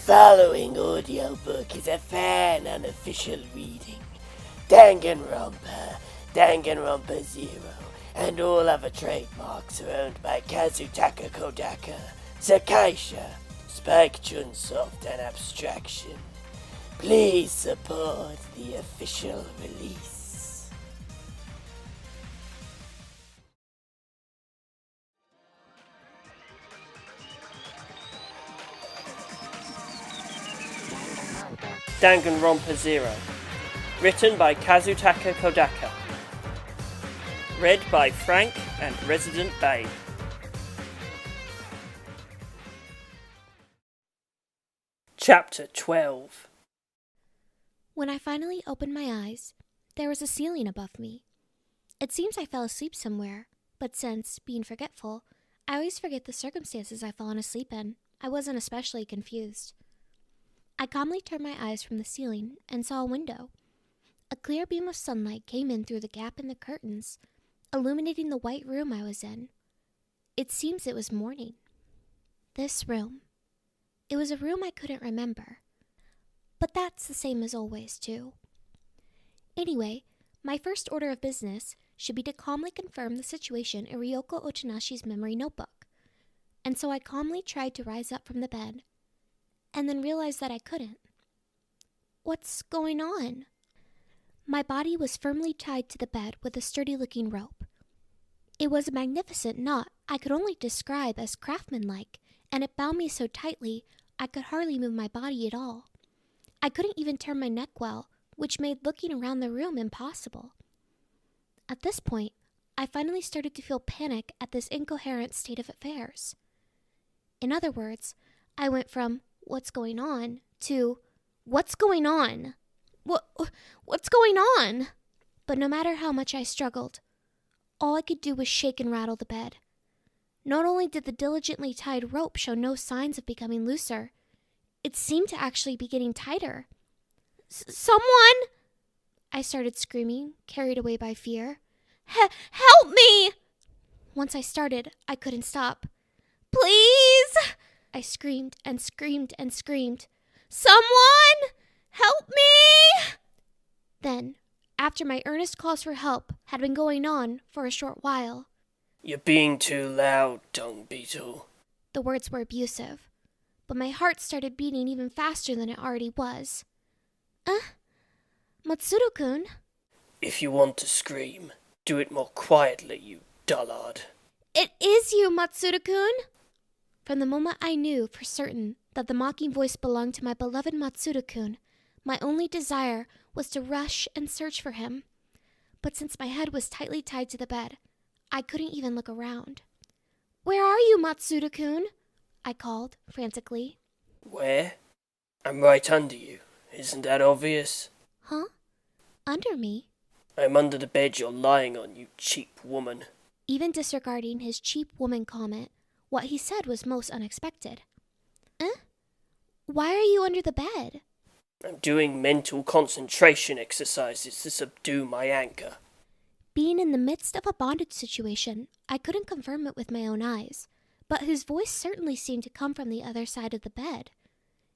following audiobook is a fan unofficial reading. Danganronpa, Danganronpa Zero, and all other trademarks are owned by Kazutaka Kodaka, Sakaisha, Spike Chunsoft, and Abstraction. Please support the official release. Danganronpa Zero. Written by Kazutaka Kodaka. Read by Frank and Resident Babe. Chapter 12. When I finally opened my eyes, there was a ceiling above me. It seems I fell asleep somewhere, but since, being forgetful, I always forget the circumstances I've fallen asleep in, I wasn't especially confused. I calmly turned my eyes from the ceiling and saw a window. A clear beam of sunlight came in through the gap in the curtains, illuminating the white room I was in. It seems it was morning. This room. It was a room I couldn't remember. But that's the same as always, too. Anyway, my first order of business should be to calmly confirm the situation in Ryoko Ochinashi's memory notebook. And so I calmly tried to rise up from the bed, and then realized that I couldn't. What's going on? My body was firmly tied to the bed with a sturdy-looking rope. It was a magnificent knot I could only describe as craftsmanlike, and it bound me so tightly I could hardly move my body at all. I couldn't even turn my neck well, which made looking around the room impossible. At this point, I finally started to feel panic at this incoherent state of affairs. In other words, I went from, "What's going on?" to, "What's going on? What's going on?" But no matter how much I struggled, all I could do was shake and rattle the bed. Not only did the diligently tied rope show no signs of becoming looser, it seemed to actually be getting tighter. Someone! I started screaming, carried away by fear. Help me! Once I started, I couldn't stop. Please! I screamed and screamed and screamed. Someone! Help me! Then, after my earnest calls for help had been going on for a short while. You're being too loud, dung beetle. The words were abusive, but my heart started beating even faster than it already was. Matsuru-kun? If you want to scream, do it more quietly, you dullard. It is you, Matsuru-kun! From the moment I knew for certain that the mocking voice belonged to my beloved Matsuru-kun, my only desire was to rush and search for him. But since my head was tightly tied to the bed, I couldn't even look around. Where are you, Matsuru-kun? I called, frantically. Where? I'm right under you. Isn't that obvious? Huh? Under me? I'm under the bed you're lying on, you cheap woman. Even disregarding his cheap woman comment, what he said was most unexpected. Why are you under the bed? I'm doing mental concentration exercises to subdue my anger. Being in the midst of a bondage situation, I couldn't confirm it with my own eyes, but his voice certainly seemed to come from the other side of the bed.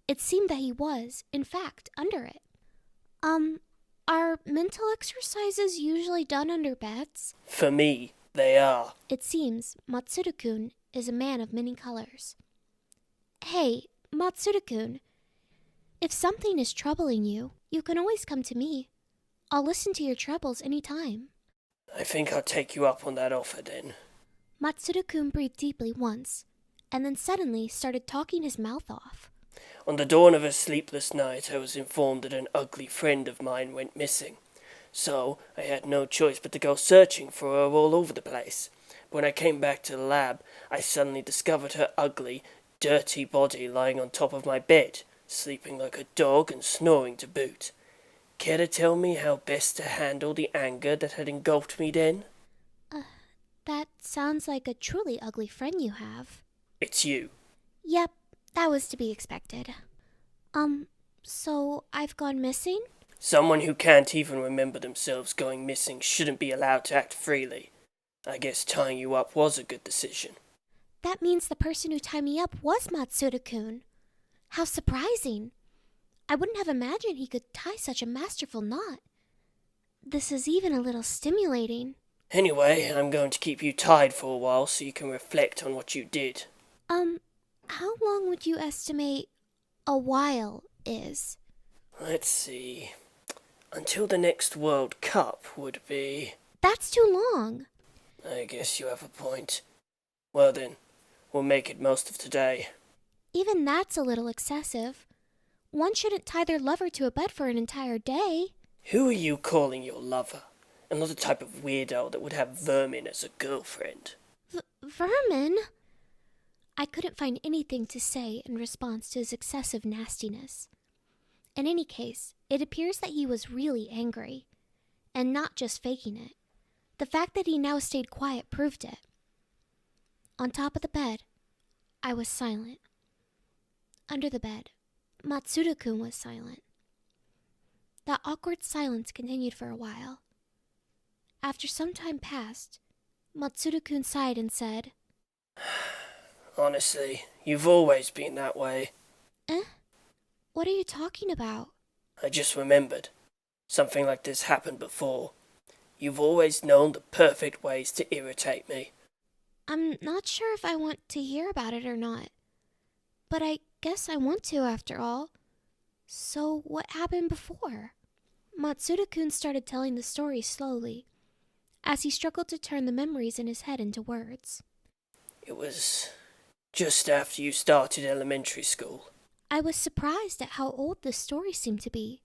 It seemed that he was, in fact, under it. Are mental exercises usually done under beds? For me, they are. It seems Matsuru-kun is a man of many colors. Hey, Matsuru-kun, if something is troubling you, you can always come to me. I'll listen to your troubles any time. I think I'll take you up on that offer then. Matsuru-kun breathed deeply once, and then suddenly started talking his mouth off. On the dawn of a sleepless night, I was informed that an ugly friend of mine went missing. So, I had no choice but to go searching for her all over the place. When I came back to the lab, I suddenly discovered her ugly, dirty body lying on top of my bed, sleeping like a dog and snoring to boot. Care to tell me how best to handle the anger that had engulfed me then? That sounds like a truly ugly friend you have. It's you. Yep, that was to be expected. So I've gone missing? Someone who can't even remember themselves going missing shouldn't be allowed to act freely. I guess tying you up was a good decision. That means the person who tied me up was Matsuru-kun. How surprising! I wouldn't have imagined he could tie such a masterful knot. This is even a little stimulating. Anyway, I'm going to keep you tied for a while so you can reflect on what you did. How long would you estimate a while is? Let's see. Until the next World Cup would be... That's too long. I guess you have a point. Well then, we'll make it most of today. Even that's a little excessive. One shouldn't tie their lover to a bed for an entire day. Who are you calling your lover? I'm not the type of weirdo that would have vermin as a girlfriend. Vermin? I couldn't find anything to say in response to his excessive nastiness. In any case, it appears that he was really angry, and not just faking it. The fact that he now stayed quiet proved it. On top of the bed, I was silent. Under the bed, Matsuda-kun was silent. That awkward silence continued for a while. After some time passed, Matsuda-kun sighed and said, Honestly, you've always been that way. Eh? What are you talking about? I just remembered. Something like this happened before. You've always known the perfect ways to irritate me. I'm not sure if I want to hear about it or not. But I guess I want to after all. So what happened before? Matsuda-kun started telling the story slowly, as he struggled to turn the memories in his head into words. It was just after you started elementary school. I was surprised at how old the story seemed to be,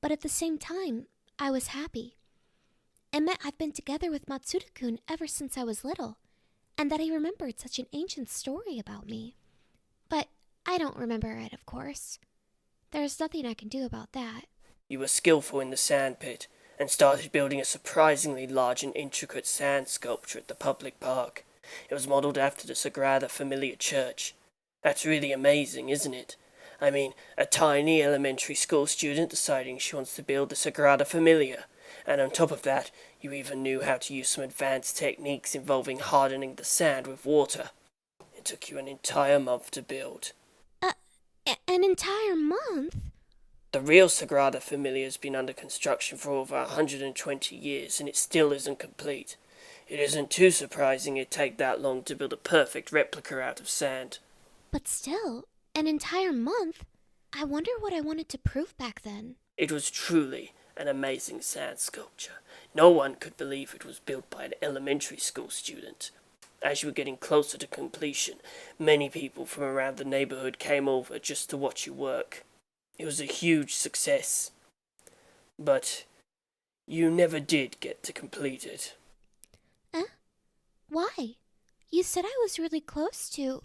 but at the same time, I was happy. It meant I've been together with Matsuda-kun ever since I was little, and that he remembered such an ancient story about me. But I don't remember it, of course. There's nothing I can do about that. You were skillful in the sandpit, and started building a surprisingly large and intricate sand sculpture at the public park. It was modelled after the Sagrada Familia Church. That's really amazing, isn't it? I mean, a tiny elementary school student deciding she wants to build the Sagrada Familia. And on top of that, you even knew how to use some advanced techniques involving hardening the sand with water. It took you an entire month to build. An entire month? The real Sagrada Familia has been under construction for over 120 years, and it still isn't complete. It isn't too surprising it'd take that long to build a perfect replica out of sand. But still, an entire month? I wonder what I wanted to prove back then. It was truly an amazing sand sculpture. No one could believe it was built by an elementary school student. As you were getting closer to completion, many people from around the neighborhood came over just to watch you work. It was a huge success. But you never did get to complete it. Why? You said I was really close to...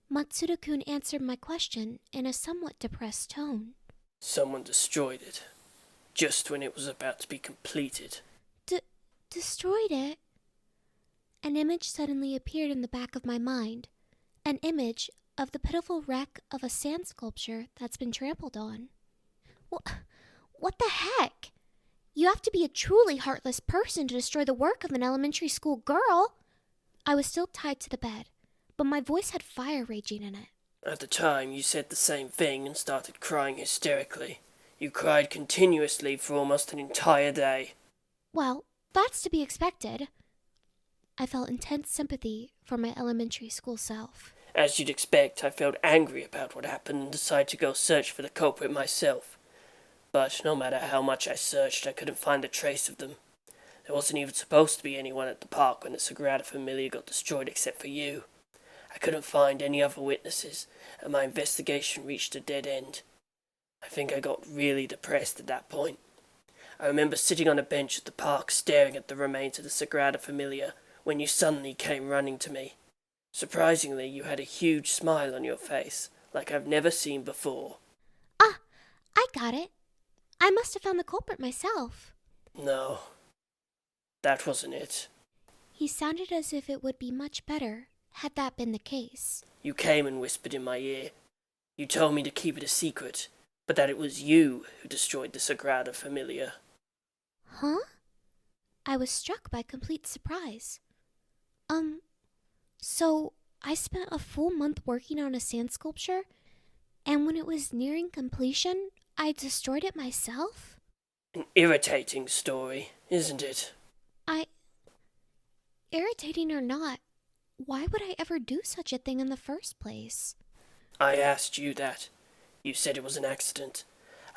Matsuda-kun answered my question in a somewhat depressed tone. Someone destroyed it, just when it was about to be completed. Destroyed it? An image suddenly appeared in the back of my mind. An image of the pitiful wreck of a sand sculpture that's been trampled on. What the heck? You have to be a truly heartless person to destroy the work of an elementary school girl. I was still tied to the bed, but my voice had fire raging in it. At the time, you said the same thing and started crying hysterically. You cried continuously for almost an entire day. Well, that's to be expected. I felt intense sympathy for my elementary school self. As you'd expect, I felt angry about what happened and decided to go search for the culprit myself. But no matter how much I searched, I couldn't find a trace of them. There wasn't even supposed to be anyone at the park when the Sagrada Familia got destroyed except for you. I couldn't find any other witnesses, and my investigation reached a dead end. I think I got really depressed at that point. I remember sitting on a bench at the park staring at the remains of the Sagrada Familia when you suddenly came running to me. Surprisingly, you had a huge smile on your face, like I've never seen before. I got it. I must have found the culprit myself. No, that wasn't it. He sounded as if it would be much better had that been the case. You came and whispered in my ear. You told me to keep it a secret, but that it was you who destroyed the Sagrada Familia. Huh? I was struck by complete surprise. So I spent a full month working on a sand sculpture, And when it was nearing completion, I destroyed it myself? An irritating story, isn't it? Irritating or not, why would I ever do such a thing in the first place? I asked you that. You said it was an accident.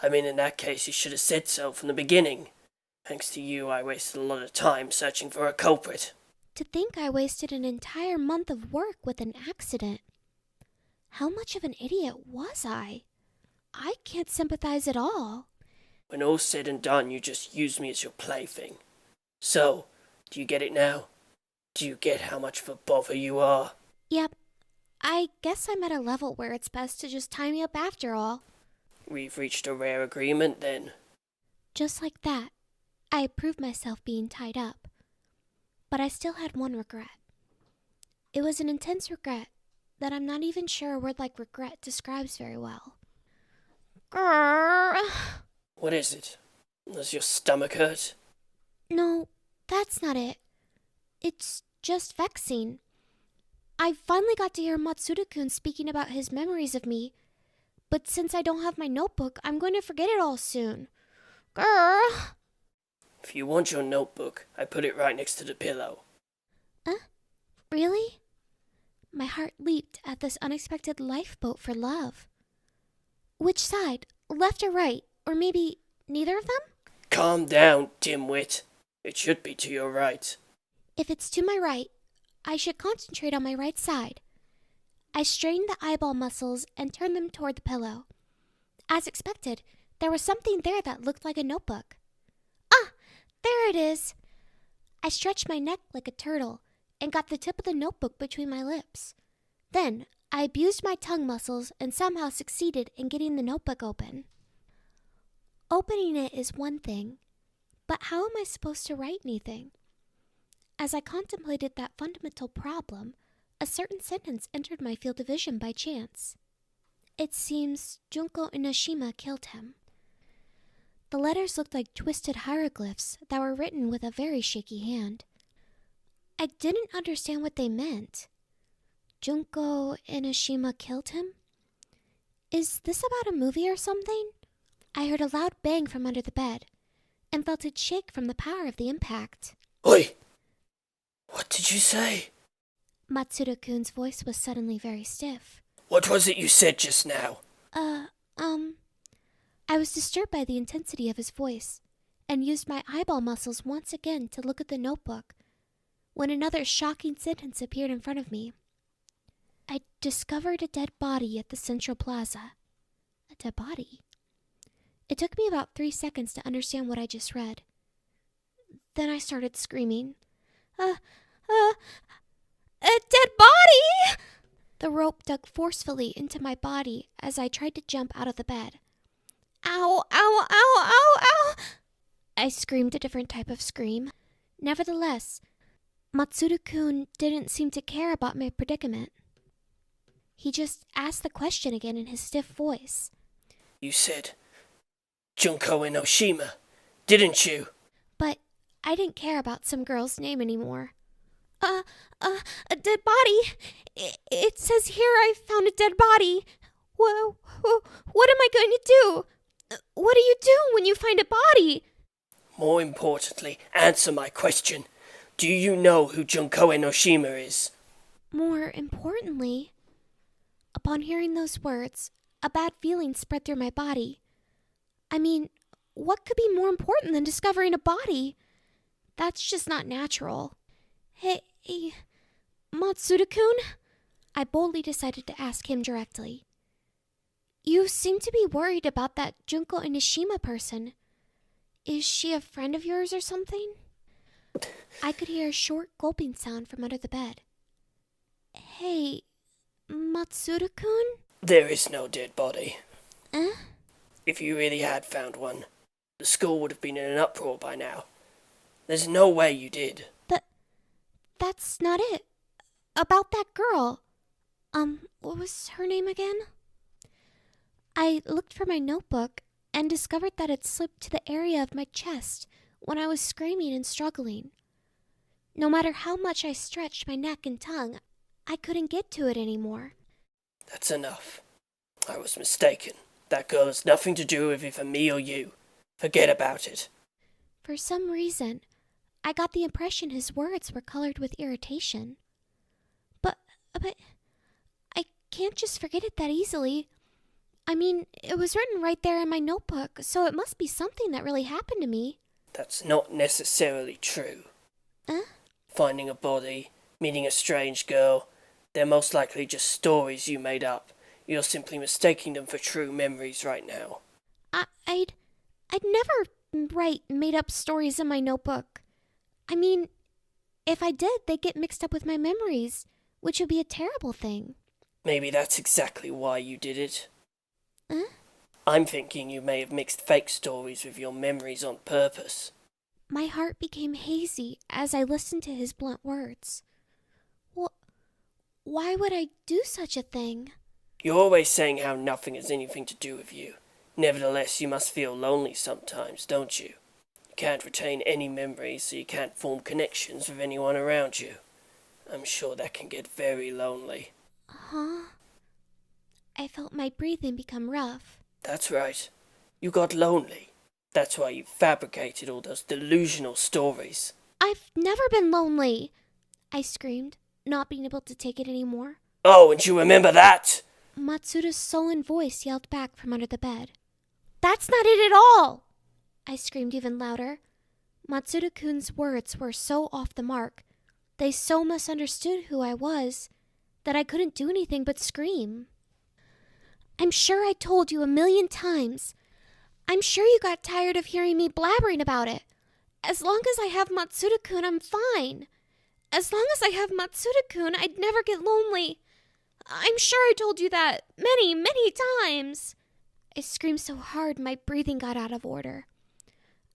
I mean, in that case, you should have said so from the beginning. Thanks to you, I wasted a lot of time searching for a culprit. To think I wasted an entire month of work with an accident. How much of an idiot was I? I can't sympathize at all. When all's said and done, you just used me as your plaything. So, do you get it now? Do you get how much of a bother you are? Yep, I guess I'm at a level where it's best to just tie me up after all. We've reached a rare agreement, then. Just like that, I proved myself being tied up. But I still had one regret. It was an intense regret that I'm not even sure a word like regret describes very well. Grrr. What is it? Does your stomach hurt? No, that's not it. It's just vexing. I finally got to hear Matsuda-kun speaking about his memories of me, but since I don't have my notebook, I'm going to forget it all soon. Grrr. If you want your notebook, I put it right next to the pillow. Really? My heart leaped at this unexpected lifeboat for love. Which side? Left or right? Or maybe neither of them? Calm down, dimwit. It should be to your right. If it's to my right, I should concentrate on my right side. I strained the eyeball muscles and turned them toward the pillow. As expected, there was something there that looked like a notebook. Ah, there it is. I stretched my neck like a turtle and got the tip of the notebook between my lips. Then I abused my tongue muscles and somehow succeeded in getting the notebook open. Opening it is one thing, but how am I supposed to write anything? As I contemplated that fundamental problem, a certain sentence entered my field of vision by chance. It seems Junko Inoshima killed him. The letters looked like twisted hieroglyphs that were written with a very shaky hand. I didn't understand what they meant. Junko Inoshima killed him? Is this about a movie or something? I heard a loud bang from under the bed and felt it shake from the power of the impact. Oi! What did you say? Matsuda-kun's voice was suddenly very stiff. What was it you said just now? I was disturbed by the intensity of his voice and used my eyeball muscles once again to look at the notebook when another shocking sentence appeared in front of me. I discovered a dead body at the Central Plaza. A dead body? It took me about 3 seconds to understand what I just read. Then I started screaming. A dead body! The rope dug forcefully into my body as I tried to jump out of the bed. Ow, ow, ow, ow, ow! I screamed a different type of scream. Nevertheless, Matsuda-kun didn't seem to care about my predicament. He just asked the question again in his stiff voice. You said Junko Inoshima, didn't you? But I didn't care about some girl's name anymore. A dead body? It says here I found a dead body. What am I going to do? What do you do when you find a body? More importantly, answer my question. Do you know who Junko Enoshima is? More importantly, upon hearing those words, a bad feeling spread through my body. I mean, what could be more important than discovering a body? That's just not natural. Hey, Matsuda-kun? I boldly decided to ask him directly. You seem to be worried about that Junko Enoshima person. Is she a friend of yours or something? I could hear a short gulping sound from under the bed. Hey, Matsuda-kun? There is no dead body. Eh? If you really had found one, the school would have been in an uproar by now. There's no way you did. That's not it. About that girl. What was her name again? I looked for my notebook and discovered that it slipped to the area of my chest when I was screaming and struggling. No matter how much I stretched my neck and tongue, I couldn't get to it anymore. That's enough. I was mistaken. That girl has nothing to do with either me or you. Forget about it. For some reason, I got the impression his words were colored with irritation. But I can't just forget it that easily. I mean, it was written right there in my notebook, so it must be something that really happened to me. That's not necessarily true. Finding a body, meeting a strange girl, they're most likely just stories you made up. You're simply mistaking them for true memories right now. I'd never write made-up stories in my notebook. I mean, if I did, they'd get mixed up with my memories, which would be a terrible thing. Maybe that's exactly why you did it. Huh? I'm thinking you may have mixed fake stories with your memories on purpose. My heart became hazy as I listened to his blunt words. Why would I do such a thing? You're always saying how nothing has anything to do with you. Nevertheless, you must feel lonely sometimes, don't you? You can't retain any memories, so you can't form connections with anyone around you. I'm sure that can get very lonely. Huh? I felt my breathing become rough. That's right. You got lonely. That's why you fabricated all those delusional stories. I've never been lonely, I screamed, not being able to take it anymore. Oh, and you remember that? Matsuda's sullen voice yelled back from under the bed. That's not it at all! I screamed even louder. Matsuda-kun's words were so off the mark, they so misunderstood who I was, that I couldn't do anything but scream. I'm sure I told you 1,000,000 times. I'm sure you got tired of hearing me blabbering about it. As long as I have Matsuda-kun, I'm fine. As long as I have Matsuda-kun, I'd never get lonely. I'm sure I told you that many, many times. I screamed so hard my breathing got out of order.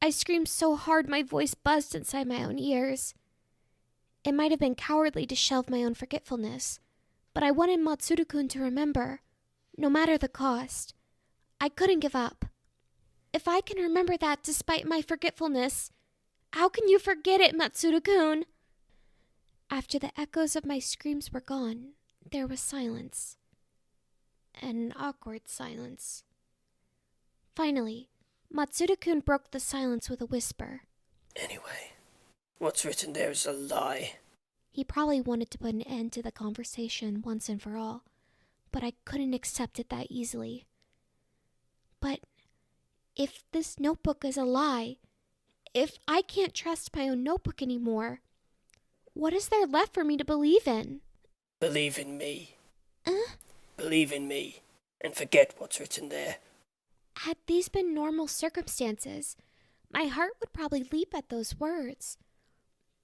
I screamed so hard my voice buzzed inside my own ears. It might have been cowardly to shelve my own forgetfulness, but I wanted Matsuda-kun to remember, no matter the cost. I couldn't give up. If I can remember that despite my forgetfulness, how can you forget it, Matsuda-kun? After the echoes of my screams were gone, there was silence. An awkward silence. Finally, Matsuda-kun broke the silence with a whisper. Anyway, what's written there is a lie. He probably wanted to put an end to the conversation once and for all, but I couldn't accept it that easily. But if this notebook is a lie, if I can't trust my own notebook anymore, what is there left for me to believe in? Believe in me. Believe in me, and forget what's written there. Had these been normal circumstances, my heart would probably leap at those words.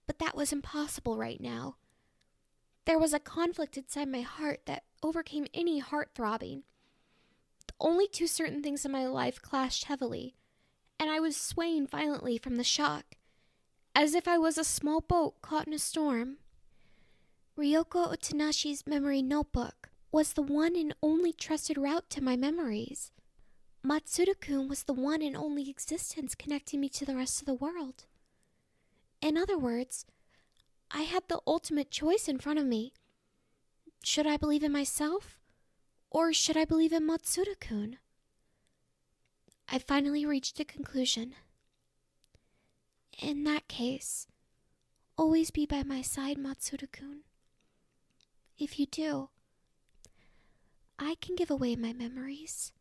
But that was impossible right now. There was a conflict inside my heart that overcame any heart throbbing. The only two certain things in my life clashed heavily, and I was swaying violently from the shock, as if I was a small boat caught in a storm. Ryoko Otanashi's memory notebook was the one and only trusted route to my memories. Matsuda-kun was the one and only existence connecting me to the rest of the world. In other words, I had the ultimate choice in front of me. Should I believe in myself, or should I believe in Matsuda-kun? I finally reached a conclusion. In that case, always be by my side, Matsuda-kun. If you do, I can give away my memories.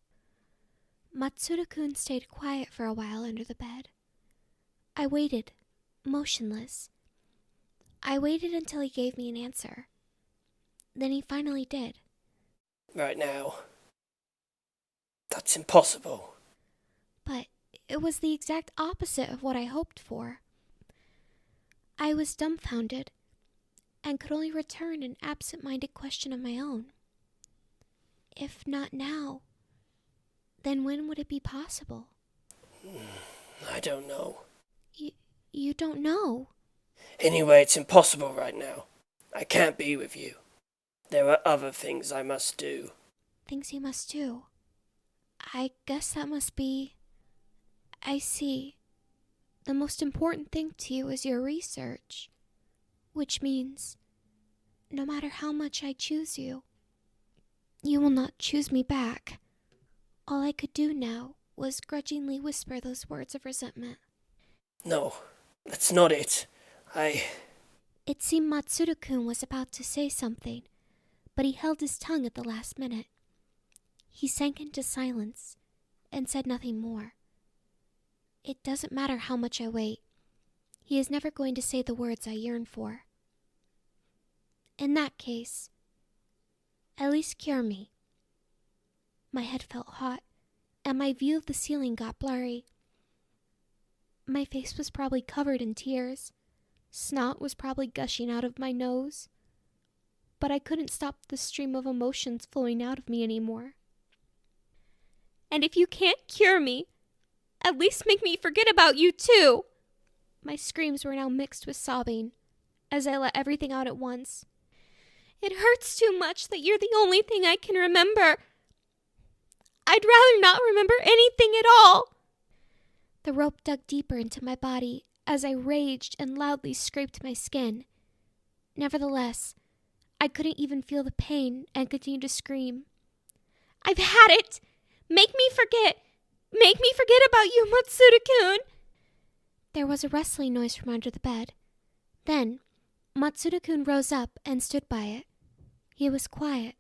Matsuda-kun stayed quiet for a while under the bed. I waited, motionless. I waited until he gave me an answer. Then he finally did. Right now, that's impossible. But it was the exact opposite of what I hoped for. I was dumbfounded and could only return an absent-minded question of my own. If not now, then when would it be possible? I don't know. You don't know? Anyway, it's impossible right now. I can't be with you. There are other things I must do. Things you must do. I guess that must be... I see. The most important thing to you is your research. Which means, no matter how much I choose you, you will not choose me back. All I could do now was grudgingly whisper those words of resentment. No, that's not it. It seemed Matsuda-kun was about to say something, but he held his tongue at the last minute. He sank into silence and said nothing more. It doesn't matter how much I wait. He is never going to say the words I yearn for. In that case, at least cure me. My head felt hot, and my view of the ceiling got blurry. My face was probably covered in tears. Snot was probably gushing out of my nose. But I couldn't stop the stream of emotions flowing out of me anymore. And if you can't cure me, at least make me forget about you too! My screams were now mixed with sobbing, as I let everything out at once. It hurts too much that you're the only thing I can remember. I'd rather not remember anything at all. The rope dug deeper into my body as I raged and loudly scraped my skin. Nevertheless, I couldn't even feel the pain and continued to scream. I've had it! Make me forget! Make me forget about you, Matsuda-kun! There was a rustling noise from under the bed. Then, Matsuda-kun rose up and stood by it. He was quiet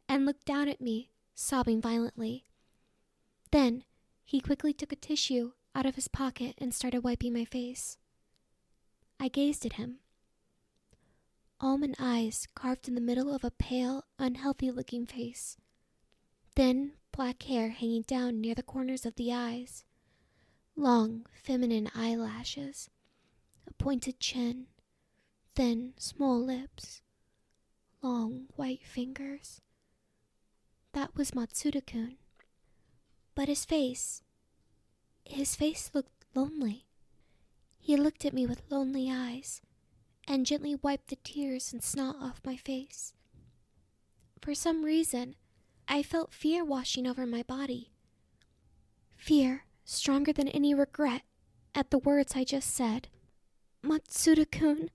and looked down at me, sobbing violently. Then, he quickly took a tissue out of his pocket and started wiping my face. I gazed at him. Almond eyes carved in the middle of a pale, unhealthy-looking face. Thin, black hair hanging down near the corners of the eyes. Long, feminine eyelashes. A pointed chin. Thin, small lips. Long, white fingers. That was Matsuda-kun. But his face looked lonely. He looked at me with lonely eyes and gently wiped the tears and snot off my face. For some reason, I felt fear washing over my body. Fear stronger than any regret at the words I just said. Matsuda-kun.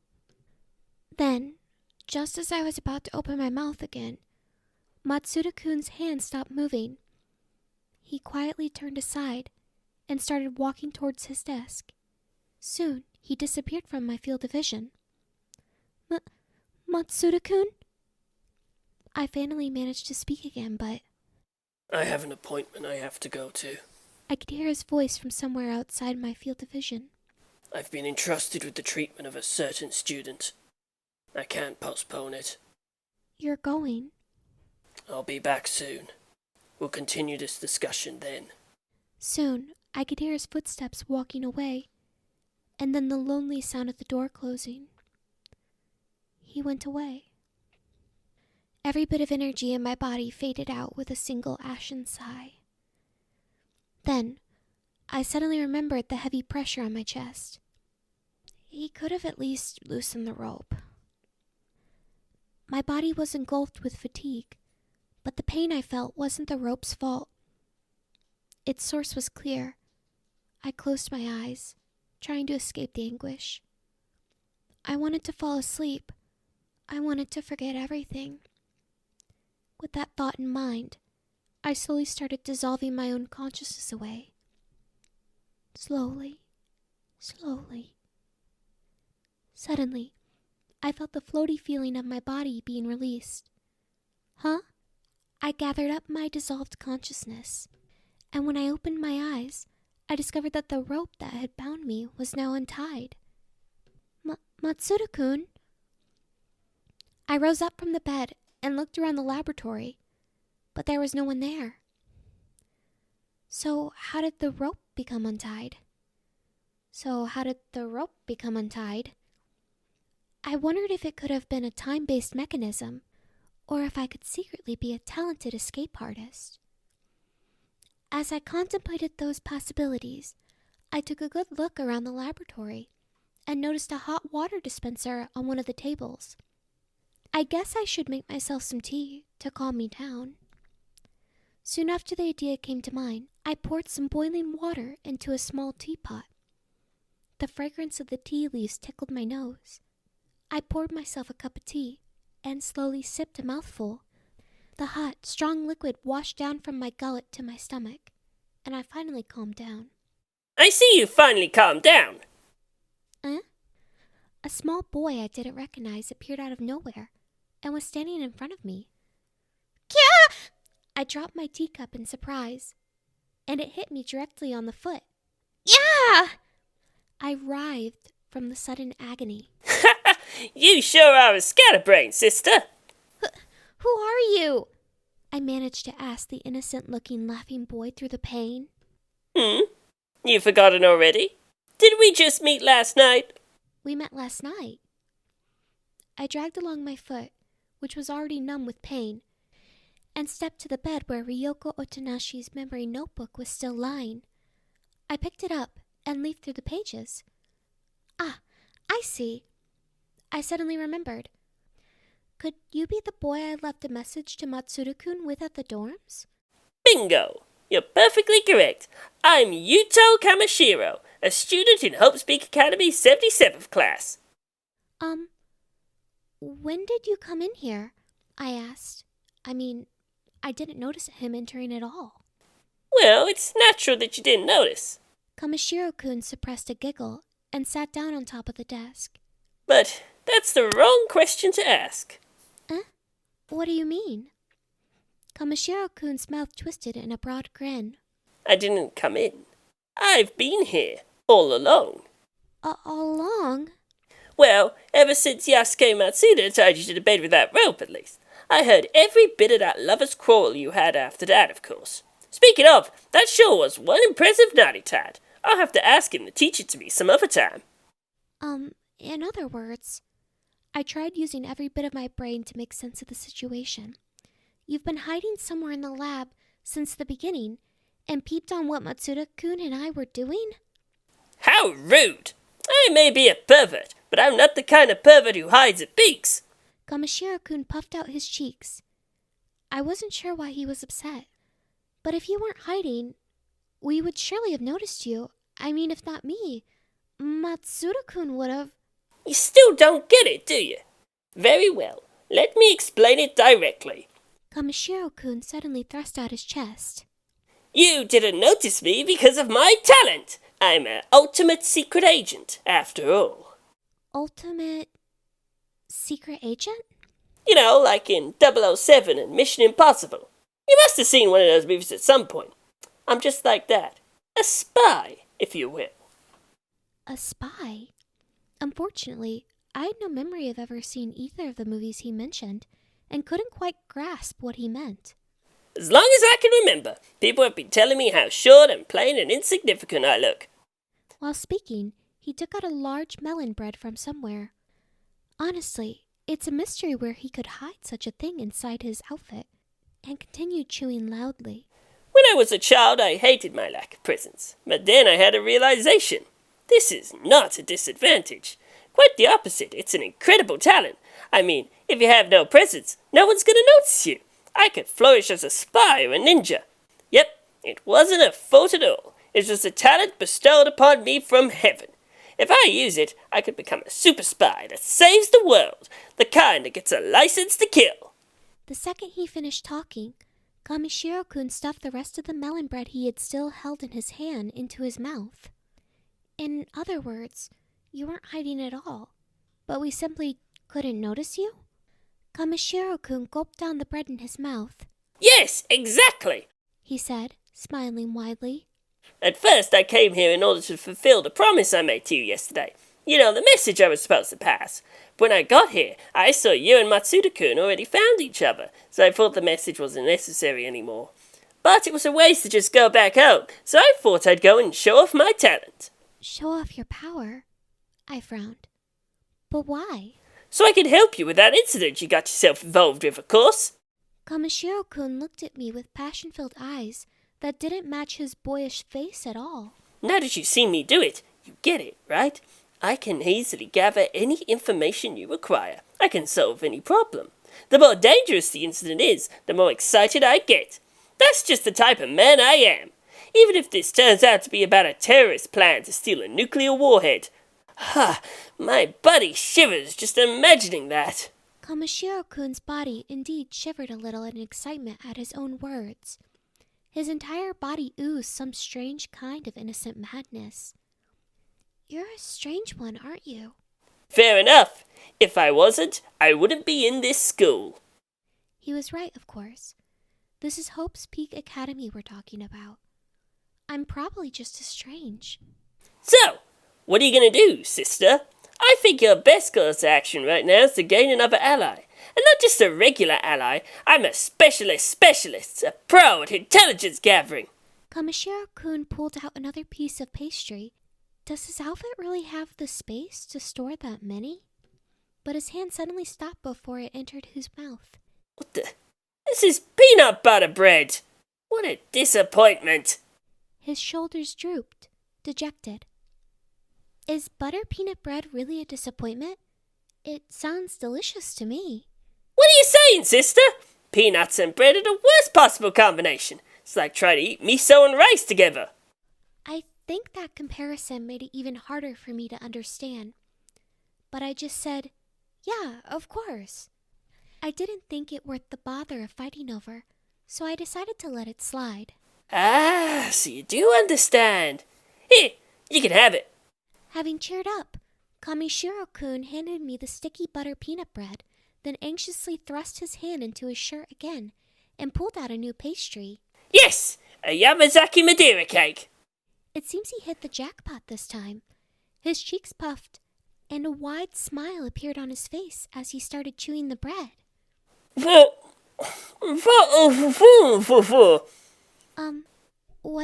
Then, just as I was about to open my mouth again, Matsuda-kun's hand stopped moving. He quietly turned aside and started walking towards his desk. Soon, he disappeared from my field of vision. Matsuda-kun? I finally managed to speak again, but I have an appointment I have to go to. I could hear his voice from somewhere outside my field of vision. I've been entrusted with the treatment of a certain student. I can't postpone it. You're going? I'll be back soon. We'll continue this discussion then. Soon, I could hear his footsteps walking away, and then the lonely sound of the door closing. He went away. Every bit of energy in my body faded out with a single ashen sigh. Then, I suddenly remembered the heavy pressure on my chest. He could have at least loosened the rope. My body was engulfed with fatigue, but the pain I felt wasn't the rope's fault. Its source was clear. I closed my eyes, trying to escape the anguish. I wanted to fall asleep. I wanted to forget everything. With that thought in mind, I slowly started dissolving my own consciousness away. Slowly, slowly. Suddenly, I felt the floaty feeling of my body being released. Huh? I gathered up my dissolved consciousness, and when I opened my eyes, I discovered that the rope that had bound me was now untied. Matsuda-kun? I rose up from the bed and looked around the laboratory, but there was no one there. So how did the rope become untied? I wondered if it could have been a time-based mechanism, or if I could secretly be a talented escape artist. As I contemplated those possibilities, I took a good look around the laboratory and noticed a hot water dispenser on one of the tables. I guess I should make myself some tea to calm me down. Soon after the idea came to mind, I poured some boiling water into a small teapot. The fragrance of the tea leaves tickled my nose. I poured myself a cup of tea and slowly sipped a mouthful. The hot, strong liquid washed down from my gullet to my stomach, and I finally calmed down. I see you finally calmed down. A small boy I didn't recognize appeared out of nowhere and was standing in front of me. Kya! I dropped my teacup in surprise, and it hit me directly on the foot. Yeah! I writhed from the sudden agony. You sure are a scatterbrain, sister. Who are you? I managed to ask the innocent-looking, laughing boy through the pain. You forgotten already? Did we just meet last night? We met last night. I dragged along my foot, which was already numb with pain, and stepped to the bed where Ryoko Otonashi's memory notebook was still lying. I picked it up and leafed through the pages. Ah, I see. I suddenly remembered. Could you be the boy I left a message to Matsuru-kun with at the dorms? Bingo! You're perfectly correct. I'm Yuto Kamashiro, a student in Hope Speak Academy's 77th class. When did you come in here? I asked. I didn't notice him entering at all. Well, it's natural that you didn't notice. Kamashiro-kun suppressed a giggle and sat down on top of the desk. But that's the wrong question to ask. What do you mean? Kamashiro-kun's mouth twisted in a broad grin. I didn't come in. I've been here, all alone. All along? Well, ever since Yasuke Matsuda tied you to the bed with that rope, at least. I heard every bit of that lover's quarrel you had after that, of course. Speaking of, that sure was one impressive naughty tad. I'll have to ask him to teach it to me some other time. In other words, I tried using every bit of my brain to make sense of the situation. You've been hiding somewhere in the lab since the beginning, and peeped on what Matsuda-kun and I were doing? How rude! I may be a pervert, but I'm not the kind of pervert who hides and peeks. Kamashiro-kun puffed out his cheeks. I wasn't sure why he was upset. But if you weren't hiding, we would surely have noticed you. If not me, Matsuda-kun would have. You still don't get it, do you? Very well. Let me explain it directly. Kamashiro-kun suddenly thrust out his chest. You didn't notice me because of my talent. I'm an ultimate secret agent, after all. Ultimate secret agent? You know, like in 007 and Mission Impossible. You must have seen one of those movies at some point. I'm just like that. A spy, if you will. A spy? Unfortunately, I had no memory of ever seeing either of the movies he mentioned, and couldn't quite grasp what he meant. As long as I can remember, people have been telling me how short and plain and insignificant I look. While speaking, he took out a large melon bread from somewhere. Honestly, it's a mystery where he could hide such a thing inside his outfit, and continued chewing loudly. When I was a child, I hated my lack of presence, but then I had a realization. This is not a disadvantage. Quite the opposite, it's an incredible talent. If you have no presence, no one's gonna notice you. I could flourish as a spy or a ninja. Yep, it wasn't a fault at all. It was a talent bestowed upon me from heaven. If I use it, I could become a super spy that saves the world, the kind that gets a license to kill. The second he finished talking, Kamashiro-kun stuffed the rest of the melon bread he had still held in his hand into his mouth. In other words, you weren't hiding at all, but we simply couldn't notice you? Kamashiro-kun gulped down the bread in his mouth. Yes, exactly, he said, smiling widely. At first, I came here in order to fulfill the promise I made to you yesterday. You know, the message I was supposed to pass. When I got here, I saw you and Matsuda-kun already found each other, so I thought the message wasn't necessary anymore. But it was a waste to just go back home, so I thought I'd go and show off my talent. Show off your power? I frowned. But why? So I could help you with that incident you got yourself involved with, of course. Kamashiro-kun looked at me with passion-filled eyes that didn't match his boyish face at all. Now that you've seen me do it, you get it, right? I can easily gather any information you require. I can solve any problem. The more dangerous the incident is, the more excited I get. That's just the type of man I am. Even if this turns out to be about a terrorist plan to steal a nuclear warhead. Ha! My body shivers just imagining that. Kamishiro-kun's body indeed shivered a little in excitement at his own words. His entire body oozed some strange kind of innocent madness. You're a strange one, aren't you? Fair enough. If I wasn't, I wouldn't be in this school. He was right, of course. This is Hope's Peak Academy we're talking about. I'm probably just as strange. So, what are you going to do, sister? I think your best course of action right now is to gain another ally. And not just a regular ally. I'm a specialist, a pro at intelligence gathering. Kamishiro-kun pulled out another piece of pastry. Does his outfit really have the space to store that many? But his hand suddenly stopped before it entered his mouth. What the? This is peanut butter bread. What a disappointment. His shoulders drooped, dejected. Is butter peanut bread really a disappointment? It sounds delicious to me. What are you saying, sister? Peanuts and bread are the worst possible combination. It's like trying to eat miso and rice together. I think that comparison made it even harder for me to understand. But I just said, yeah, of course. I didn't think it worth the bother of fighting over, so I decided to let it slide. Ah, so you do understand. Here, you can have it. Having cheered up, Kamishiro-kun handed me the sticky butter peanut bread, then anxiously thrust his hand into his shirt again and pulled out a new pastry. Yes, a Yamazaki Madeira cake. It seems he hit the jackpot this time. His cheeks puffed, and a wide smile appeared on his face as he started chewing the bread. What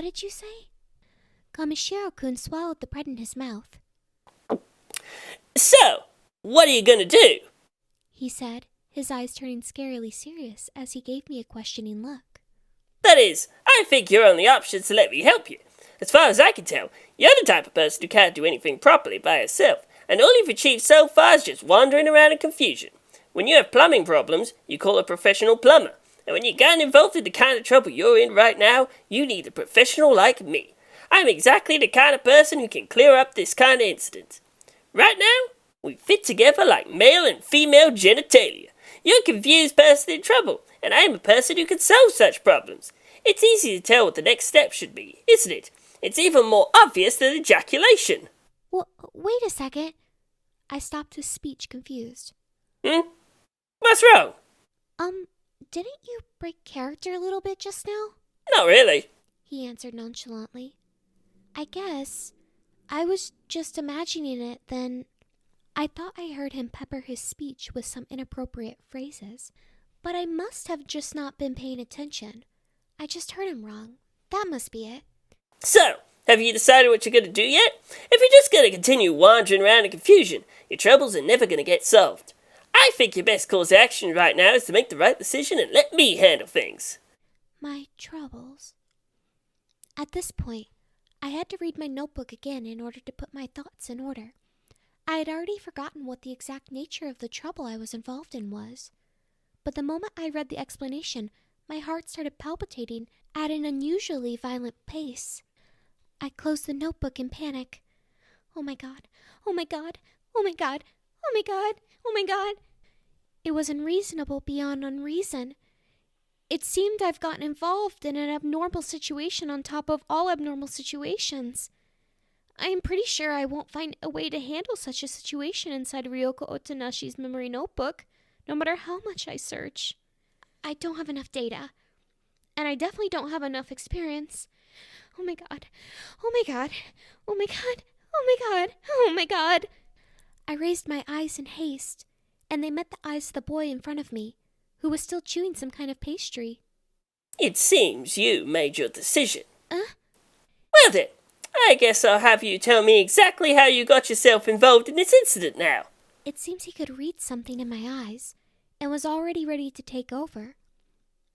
did you say? Kamishiro-kun swallowed the bread in his mouth. So, what are you gonna do? He said, his eyes turning scarily serious as he gave me a questioning look. That is, I think your only option is to let me help you. As far as I can tell, you're the type of person who can't do anything properly by yourself, and all you've achieved so far is just wandering around in confusion. When you have plumbing problems, you call a professional plumber, and when you've gotten involved in the kind of trouble you're in right now, you need a professional like me. I'm exactly the kind of person who can clear up this kind of incident. Right now, we fit together like male and female genitalia. You're a confused person in trouble, and I am a person who can solve such problems. It's easy to tell what the next step should be, isn't it? It's even more obvious than ejaculation. Wait a second. I stopped his speech, confused. What's wrong? Didn't you break character a little bit just now? Not really. He answered nonchalantly. I guess I was just imagining it then. I thought I heard him pepper his speech with some inappropriate phrases, but I must have just not been paying attention. I just heard him wrong. That must be it. So, have you decided what you're going to do yet? If you're just going to continue wandering around in confusion, your troubles are never going to get solved. I think your best course of action right now is to make the right decision and let me handle things. My troubles. At this point, I had to read my notebook again in order to put my thoughts in order. I had already forgotten what the exact nature of the trouble I was involved in was. But the moment I read the explanation, my heart started palpitating at an unusually violent pace. I closed the notebook in panic. Oh my god, oh my god, oh my god, oh my god, oh my god. It was unreasonable beyond unreason. It seemed I've gotten involved in an abnormal situation on top of all abnormal situations. I am pretty sure I won't find a way to handle such a situation inside Ryoko Otonashi's memory notebook, no matter how much I search. I don't have enough data, and I definitely don't have enough experience. Oh my god, oh my god, oh my god, oh my god, oh my god. I raised my eyes in haste, and they met the eyes of the boy in front of me, who was still chewing some kind of pastry. It seems you made your decision. Well then, I guess I'll have you tell me exactly how you got yourself involved in this incident now. It seems he could read something in my eyes, and was already ready to take over.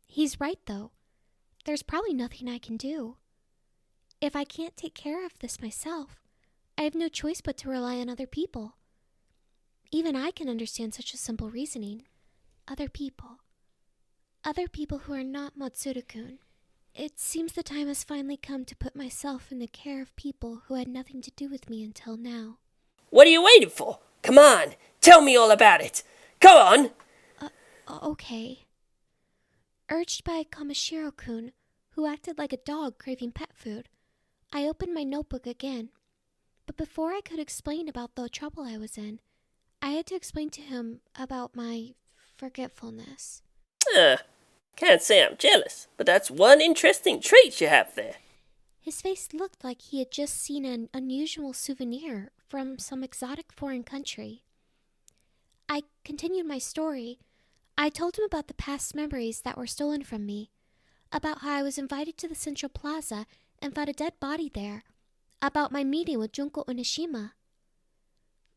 He's right, though. There's probably nothing I can do. If I can't take care of this myself, I have no choice but to rely on other people. Even I can understand such a simple reasoning. Other people. Other people who are not Matsuru-kun. It seems the time has finally come to put myself in the care of people who had nothing to do with me until now. What are you waiting for? Come on, tell me all about it. Go on. Okay. Urged by Kamishiro-kun, who acted like a dog craving pet food, I opened my notebook again. But before I could explain about the trouble I was in, I had to explain to him about my forgetfulness. Can't say I'm jealous, but that's one interesting trait you have there. His face looked like he had just seen an unusual souvenir from some exotic foreign country. I continued my story. I told him about the past memories that were stolen from me, about how I was invited to the Central Plaza and found a dead body there, about my meeting with Junko Onishima.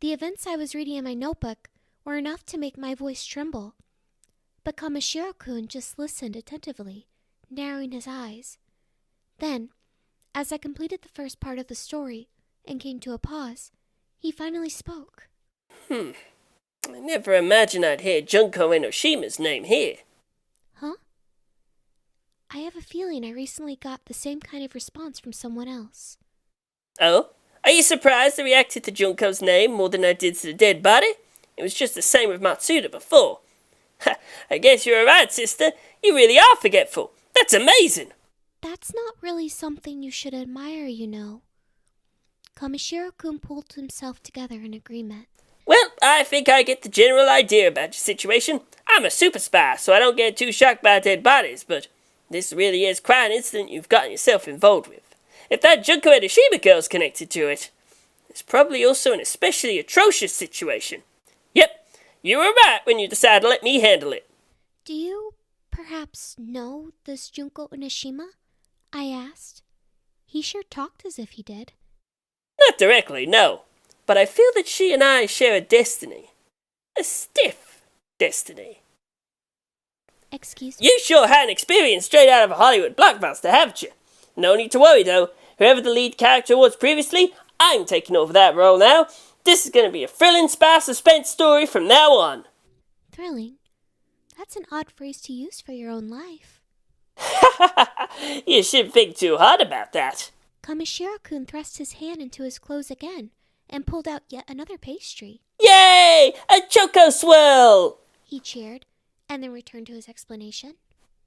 The events I was reading in my notebook were enough to make my voice tremble, but Kamishiro-kun just listened attentively, narrowing his eyes. Then, as I completed the first part of the story and came to a pause, he finally spoke. I never imagined I'd hear Junko Enoshima's name here. Huh? I have a feeling I recently got the same kind of response from someone else. Oh? Are you surprised I reacted to Junko's name more than I did to the dead body? It was just the same with Matsuda before. I guess you're right, sister. You really are forgetful. That's amazing. That's not really something you should admire, you know. Kamishiro-kun pulled himself together in agreement. Well, I think I get the general idea about your situation. I'm a super spy, so I don't get too shocked by dead bodies, but this really is quite an incident you've gotten yourself involved with. If that Junko Enoshima girl's connected to it, it's probably also an especially atrocious situation. Yep, you were right when you decided to let me handle it. Do you perhaps know this Junko Onishima? I asked. He sure talked as if he did. Not directly, no. But I feel that she and I share a destiny. A stiff destiny. Excuse me? You sure had an experience straight out of a Hollywood blockbuster, haven't you? No need to worry, though. Whoever the lead character was previously, I'm taking over that role now. This is going to be a thrilling spy suspense story from now on. Thrilling? That's an odd phrase to use for your own life. You shouldn't think too hard about that. Kamishiro-kun thrust his hand into his clothes again and pulled out yet another pastry. Yay! A Choco Swirl! He cheered, and then returned to his explanation.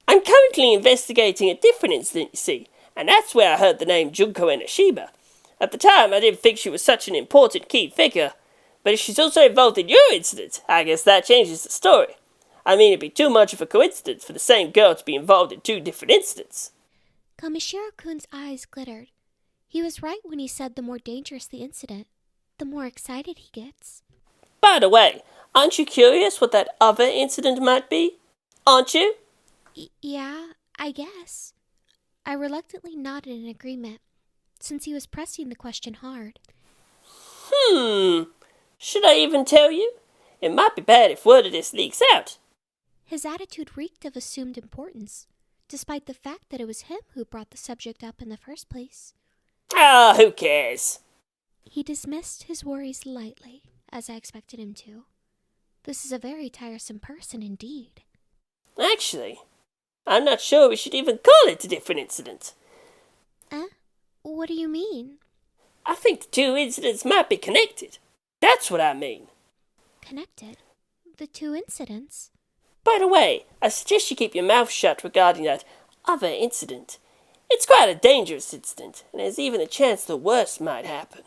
I'm currently investigating a different incident, you see, and that's where I heard the name Junko Enoshima. At the time, I didn't think she was such an important key figure, but if she's also involved in your incident, I guess that changes the story. I mean, it'd be too much of a coincidence for the same girl to be involved in two different incidents. Kamishiro-kun's eyes glittered. He was right when he said the more dangerous the incident, the more excited he gets. By the way, aren't you curious what that other incident might be? Aren't you? Yeah, I guess. I reluctantly nodded in agreement, since he was pressing the question hard. Should I even tell you? It might be bad if word of this leaks out. His attitude reeked of assumed importance, despite the fact that it was him who brought the subject up in the first place. Ah, who cares? He dismissed his worries lightly, as I expected him to. This is a very tiresome person indeed. Actually, I'm not sure we should even call it a different incident. What do you mean? I think the two incidents might be connected. That's what I mean. Connected? The two incidents? By the way, I suggest you keep your mouth shut regarding that other incident. It's quite a dangerous incident, and there's even a chance the worst might happen.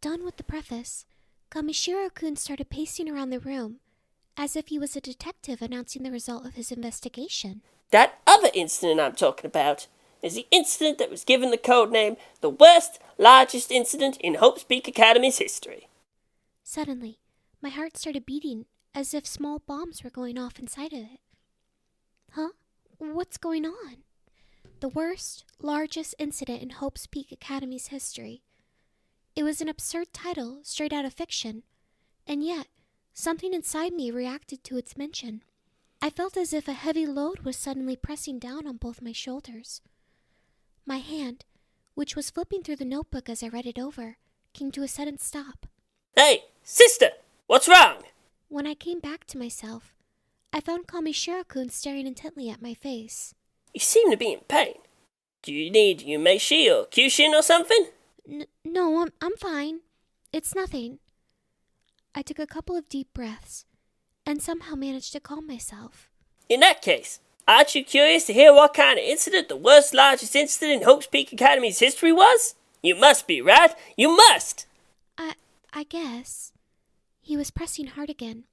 Done with the preface, Kamishiro-kun started pacing around the room, as if he was a detective announcing the result of his investigation. That other incident I'm talking about is the incident that was given the code name the worst, largest incident in Hope's Peak Academy's history. Suddenly, my heart started beating as if small bombs were going off inside of it. Huh? What's going on? The worst, largest incident in Hope's Peak Academy's history. It was an absurd title straight out of fiction, and yet something inside me reacted to its mention. I felt as if a heavy load was suddenly pressing down on both my shoulders. My hand, which was flipping through the notebook as I read it over, came to a sudden stop. Hey, sister, what's wrong? When I came back to myself, I found Kamishiro-kun staring intently at my face. You seem to be in pain. Do you need Yumeshi or Kyushin or something? No, I'm fine. It's nothing. I took a couple of deep breaths, and somehow managed to calm myself. In that case, aren't you curious to hear what kind of incident the worst largest incident in Hope's Peak Academy's history was? You must be, right? You must! I guess. He was pressing hard again,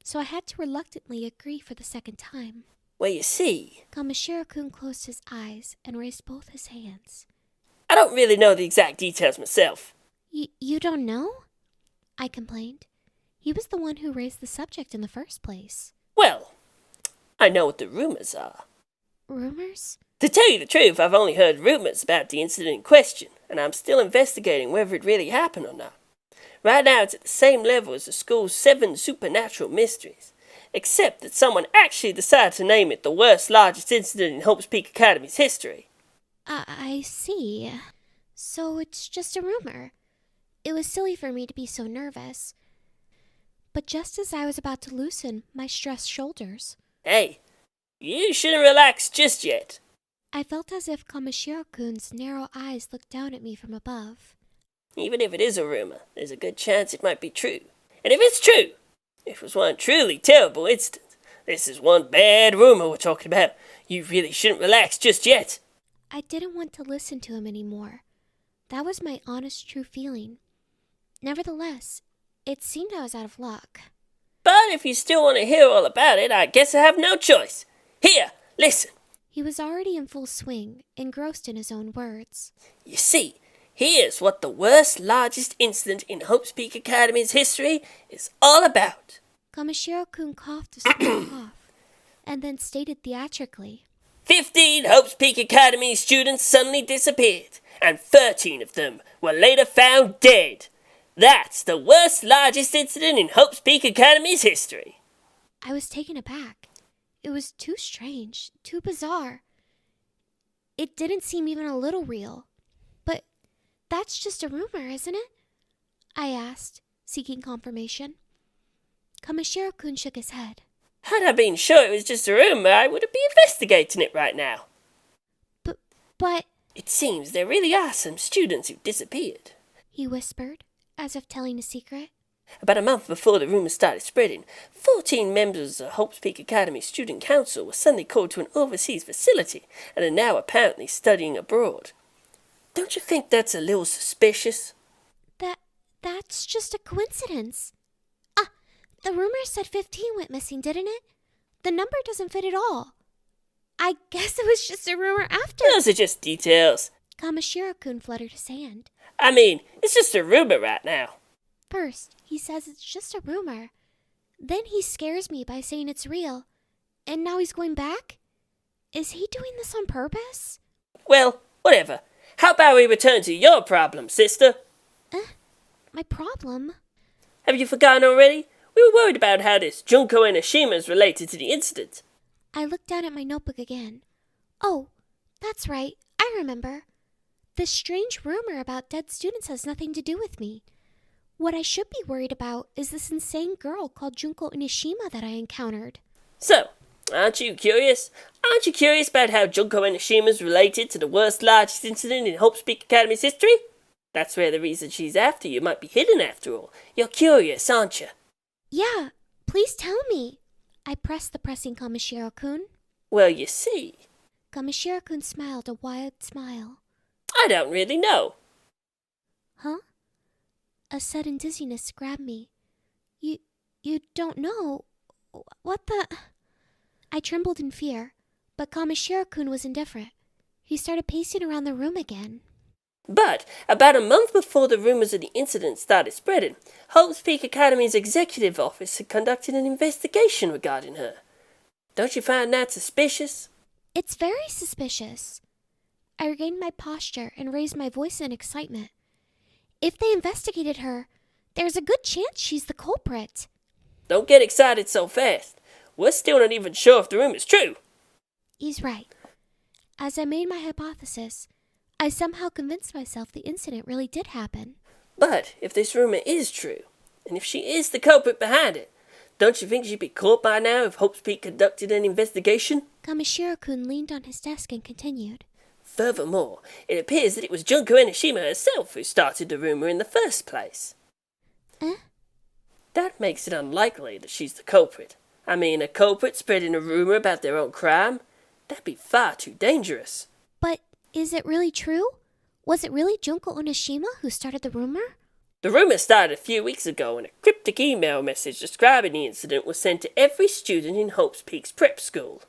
so I had to reluctantly agree for the second time. Well, you see... Kamishiro-kun closed his eyes and raised both his hands. I don't really know the exact details myself. You don't know? I complained. He was the one who raised the subject in the first place. Well, I know what the rumors are. Rumors? To tell you the truth, I've only heard rumors about the incident in question, and I'm still investigating whether it really happened or not. Right now, it's at the same level as the school's 7 supernatural mysteries, except that someone actually decided to name it the worst largest incident in Hope's Peak Academy's history. I see. So it's just a rumor. It was silly for me to be so nervous. But just as I was about to loosen my stressed shoulders... Hey, you shouldn't relax just yet. I felt as if Kamishiro-kun's narrow eyes looked down at me from above. Even if it is a rumor, there's a good chance it might be true. And if it's true, it was one truly terrible incident. This is one bad rumor we're talking about. You really shouldn't relax just yet. I didn't want to listen to him anymore. That was my honest, true feeling. Nevertheless, it seemed I was out of luck. But if you still want to hear all about it, I guess I have no choice. Here, listen. He was already in full swing, engrossed in his own words. You see, here's what the worst largest incident in Hope's Peak Academy's history is all about. Kamishiro-kun coughed a small cough, and then stated theatrically. 15 Hope's Peak Academy students suddenly disappeared, and 13 of them were later found dead. That's the worst largest incident in Hope's Peak Academy's history. I was taken aback. It was too strange, too bizarre. It didn't seem even a little real. But that's just a rumor, isn't it? I asked, seeking confirmation. Kamishiro-kun shook his head. Had I been sure it was just a rumor, I would be investigating it right now. But... It seems there really are some students who disappeared, he whispered, as if telling a secret. About a month before the rumors started spreading, 14 members of Hope's Peak Academy Student Council were suddenly called to an overseas facility and are now apparently studying abroad. Don't you think that's a little suspicious? That's just a coincidence. The rumor said 15 went missing, didn't it? The number doesn't fit at all. I guess it was just a rumor after. Those are just details. Kamishiro-kun fluttered his hand. I mean, it's just a rumor right now. First, he says it's just a rumor. Then he scares me by saying it's real. And now he's going back? Is he doing this on purpose? Well, whatever. How about we return to your problem, sister? My problem? Have you forgotten already? We were worried about how this Junko Enoshima is related to the incident. I looked down at my notebook again. Oh, that's right. I remember. This strange rumor about dead students has nothing to do with me. What I should be worried about is this insane girl called Junko Enoshima that I encountered. So, aren't you curious? Aren't you curious about how Junko Enoshima is related to the worst largest incident in Hope's Peak Academy's history? That's where the reason she's after you might be hidden after all. You're curious, aren't you? Yeah, please tell me. I pressed the pressing Kamishiro-kun. Well, you see. Kamishiro-kun smiled a wide smile. I don't really know. Huh? A sudden dizziness grabbed me. You don't know? What the... I trembled in fear, but Kamishiro-kun was indifferent. He started pacing around the room again. But, about a month before the rumors of the incident started spreading, Hope's Peak Academy's executive office had conducted an investigation regarding her. Don't you find that suspicious? It's very suspicious. I regained my posture and raised my voice in excitement. If they investigated her, there's a good chance she's the culprit. Don't get excited so fast. We're still not even sure if the rumor's true. He's right. As I made my hypothesis, I somehow convinced myself the incident really did happen. But if this rumor is true, and if she is the culprit behind it, don't you think she'd be caught by now if Hope's Peak conducted an investigation? Kamishiro-kun leaned on his desk and continued. Furthermore, it appears that it was Junko Enoshima herself who started the rumor in the first place. That makes it unlikely that she's the culprit. I mean, a culprit spreading a rumor about their own crime? That'd be far too dangerous. But is it really true? Was it really Junko Onishima who started the rumor? The rumor started a few weeks ago when a cryptic email message describing the incident was sent to every student in Hope's Peaks Prep School.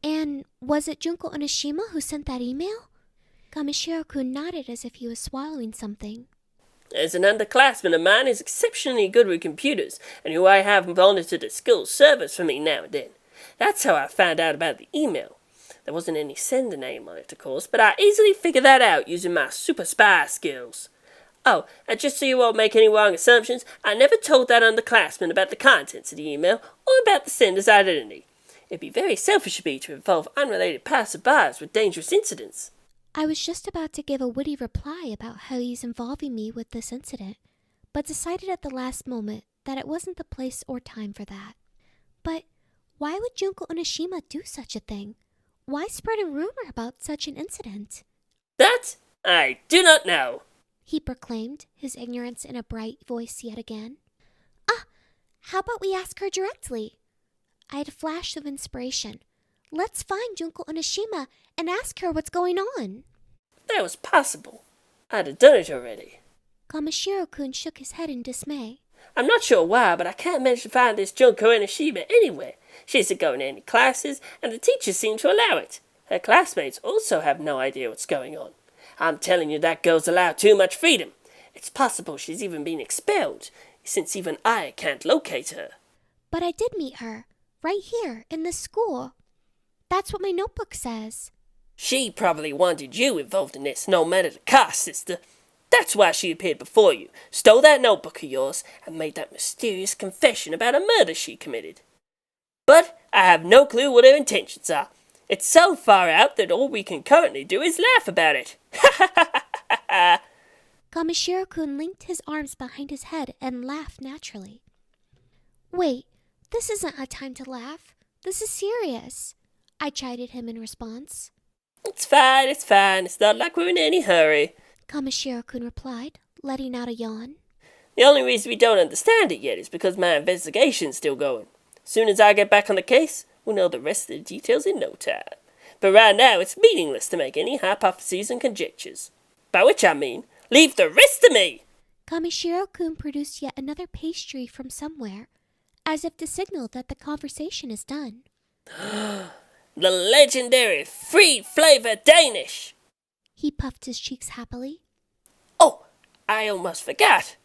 And was it Junko Onishima who sent that email? Kamishiro-kun nodded as if he was swallowing something. As an underclassman of mine who's exceptionally good with computers and who I have monitored the school's servers for me now and then. That's how I found out about the email. There wasn't any sender name on it, of course, but I easily figured that out using my super spy skills. Oh, and just so you won't make any wrong assumptions, I never told that underclassman about the contents of the email or about the sender's identity. It'd be very selfish of me to involve unrelated passerbys with dangerous incidents. I was just about to give a witty reply about how he's involving me with this incident, but decided at the last moment that it wasn't the place or time for that. But why would Junko Onishima do such a thing? Why spread a rumor about such an incident? That I do not know, he proclaimed, his ignorance in a bright voice yet again. Ah, how about we ask her directly? I had a flash of inspiration. Let's find Junko Onishima and ask her what's going on. If that was possible, I'd have done it already. Kamishiro-kun shook his head in dismay. I'm not sure why, but I can't manage to find this Junko Onishima anywhere. She isn't going to any classes, and the teachers seem to allow it. Her classmates also have no idea what's going on. I'm telling you, that girl's allowed too much freedom. It's possible she's even been expelled, since even I can't locate her. But I did meet her, right here, in this school. That's what my notebook says. She probably wanted you involved in this, no matter the cost, sister. That's why she appeared before you, stole that notebook of yours, and made that mysterious confession about a murder she committed. But I have no clue what her intentions are. It's so far out that all we can currently do is laugh about it. Kamishiro-kun linked his arms behind his head and laughed naturally. Wait, this isn't a time to laugh. This is serious. I chided him in response. It's fine. It's not like we're in any hurry. Kamishiro-kun replied, letting out a yawn. The only reason we don't understand it yet is because my investigation's still going. As soon as I get back on the case, we'll know the rest of the details in no time. But right now, it's meaningless to make any hypotheses and conjectures. By which I mean, leave the rest to me! Kamishiro-kun produced yet another pastry from somewhere, as if to signal that the conversation is done. The legendary free-flavor Danish! He puffed his cheeks happily. Oh, I almost forgot.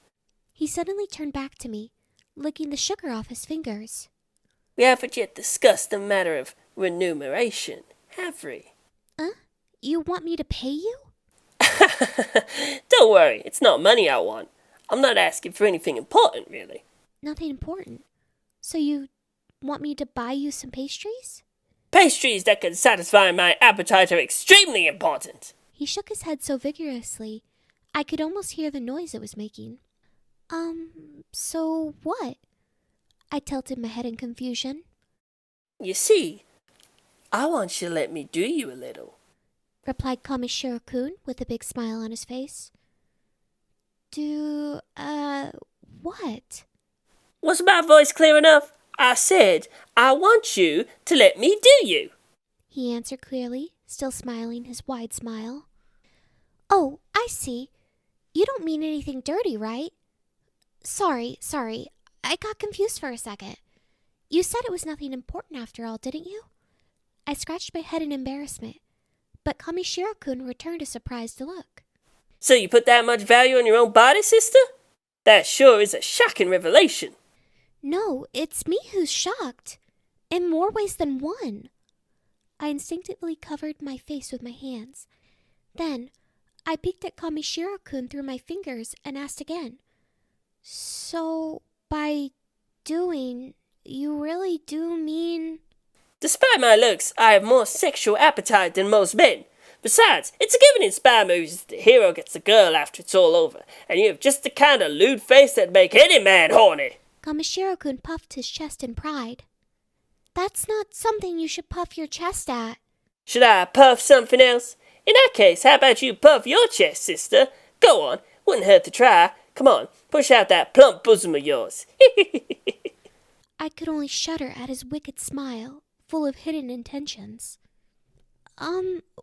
He suddenly turned back to me, licking the sugar off his fingers. We haven't yet discussed the matter of remuneration, have we? You want me to pay you? Don't worry, it's not money I want. I'm not asking for anything important, really. Nothing important. So you want me to buy you some pastries? Pastries that can satisfy my appetite are extremely important. He shook his head so vigorously, I could almost hear the noise it was making. So what? I tilted my head in confusion. You see, I want you to let me do you a little, replied Kamishiro-kun with a big smile on his face. What? Was my voice clear enough? I said, I want you to let me do you. He answered clearly, still smiling his wide smile. Oh, I see. You don't mean anything dirty, right? Sorry. I got confused for a second. You said it was nothing important after all, didn't you? I scratched my head in embarrassment, but Kamishiro-kun returned a surprised look. So you put that much value on your own body, sister? That sure is a shocking revelation. No, it's me who's shocked. In more ways than one. I instinctively covered my face with my hands. Then, I peeked at Kamishiro-kun through my fingers and asked again. So, by doing, you really do mean... Despite my looks, I have more sexual appetite than most men. Besides, it's a given in spy movies that the hero gets the girl after it's all over, and you have just the kind of lewd face that'd make any man horny. Kamishiro-kun puffed his chest in pride. That's not something you should puff your chest at. Should I puff something else? In that case, how about you puff your chest, sister? Go on, wouldn't hurt to try. Come on, push out that plump bosom of yours. I could only shudder at his wicked smile, full of hidden intentions.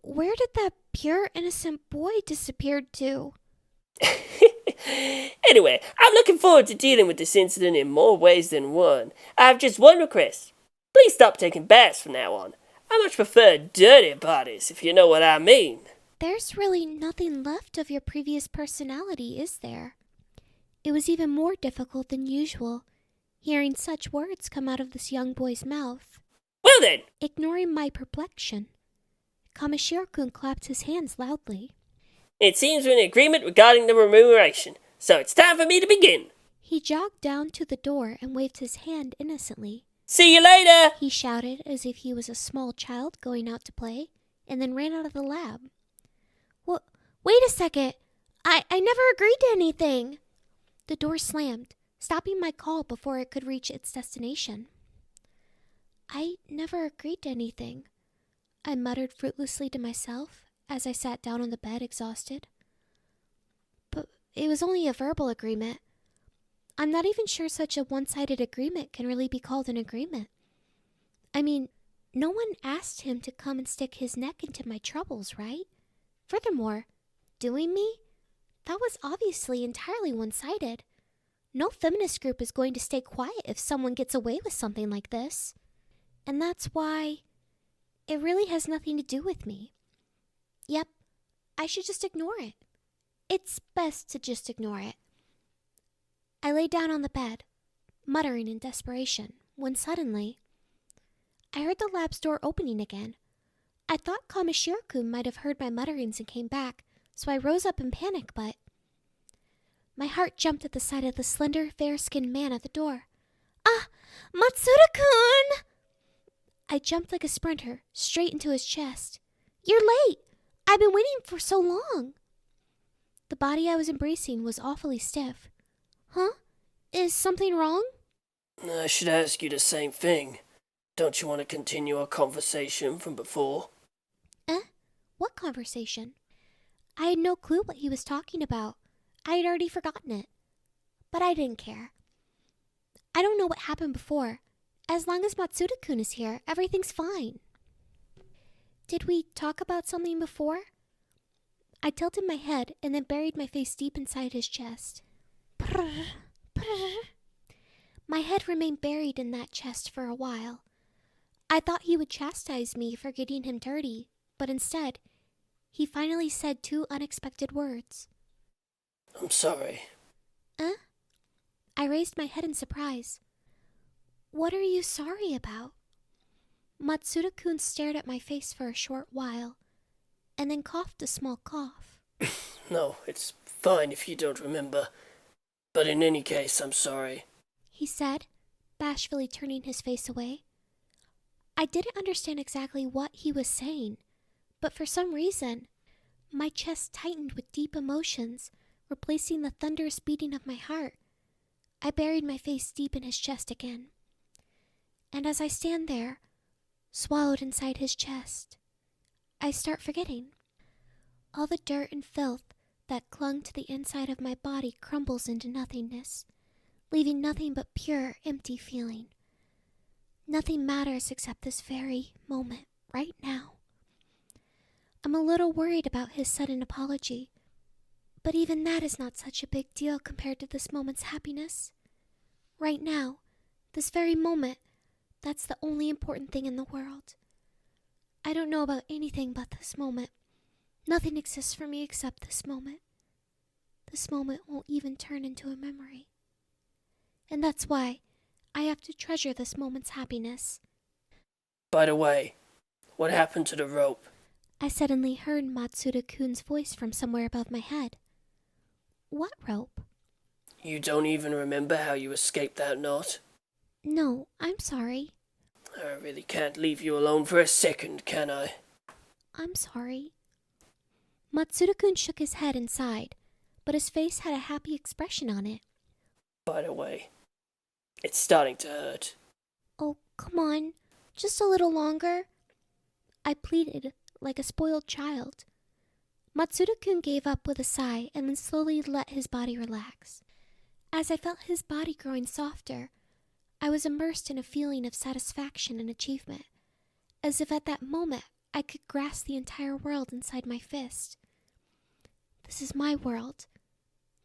Where did that pure, innocent boy disappear to? Anyway, I'm looking forward to dealing with this incident in more ways than one. I have just one request. Please stop taking baths from now on. I much prefer dirty bodies, if you know what I mean. There's really nothing left of your previous personality, is there? It was even more difficult than usual, hearing such words come out of this young boy's mouth. Well then! Ignoring my perplexion, Kamishiro-kun clapped his hands loudly. It seems we're in agreement regarding the remuneration, so it's time for me to begin. He jogged down to the door and waved his hand innocently. See you later! He shouted as if he was a small child going out to play, and then ran out of the lab. Wait a second! I never agreed to anything! The door slammed, stopping my call before it could reach its destination. I never agreed to anything, I muttered fruitlessly to myself as I sat down on the bed exhausted. But it was only a verbal agreement. I'm not even sure such a one-sided agreement can really be called an agreement. I mean, no one asked him to come and stick his neck into my troubles, right? Furthermore, doing me? That was obviously entirely one-sided. No feminist group is going to stay quiet if someone gets away with something like this. And that's why it really has nothing to do with me. Yep, I should just ignore it. It's best to just ignore it. I lay down on the bed, muttering in desperation, when suddenly I heard the lab's door opening again. I thought Kamishiro-kun might have heard my mutterings and came back, so I rose up in panic, but my heart jumped at the sight of the slender, fair-skinned man at the door. Ah, Matsuda-kun! I jumped like a sprinter, straight into his chest. You're late! I've been waiting for so long! The body I was embracing was awfully stiff. Huh? Is something wrong? I should ask you the same thing. Don't you want to continue our conversation from before? What conversation? I had no clue what he was talking about. I had already forgotten it. But I didn't care. I don't know what happened before. As long as Matsuda-kun is here, everything's fine. Did we talk about something before? I tilted my head and then buried my face deep inside his chest. Prrr, prrr. My head remained buried in that chest for a while. I thought he would chastise me for getting him dirty, but instead, he finally said two unexpected words. I'm sorry. I raised my head in surprise. What are you sorry about? Matsuda-kun stared at my face for a short while, and then coughed a small cough. No, it's fine if you don't remember. But in any case, I'm sorry, he said, bashfully turning his face away. I didn't understand exactly what he was saying, but for some reason, my chest tightened with deep emotions, replacing the thunderous beating of my heart. I buried my face deep in his chest again. And as I stand there, swallowed inside his chest, I start forgetting. All the dirt and filth that clung to the inside of my body crumbles into nothingness, leaving nothing but pure, empty feeling. Nothing matters except this very moment, right now. I'm a little worried about his sudden apology, but even that is not such a big deal compared to this moment's happiness. Right now, this very moment, that's the only important thing in the world. I don't know about anything but this moment. Nothing exists for me except this moment. This moment won't even turn into a memory. And that's why I have to treasure this moment's happiness. By the way, what happened to the rope? I suddenly heard Matsuda-kun's voice from somewhere above my head. What rope? You don't even remember how you escaped that knot? No, I'm sorry. I really can't leave you alone for a second, can I? I'm sorry. Matsuda-kun shook his head and sighed, but his face had a happy expression on it. By the way, it's starting to hurt. Oh, come on. Just a little longer. I pleaded like a spoiled child. Matsuda-kun gave up with a sigh and then slowly let his body relax. As I felt his body growing softer, I was immersed in a feeling of satisfaction and achievement, as if at that moment I could grasp the entire world inside my fist. This is my world.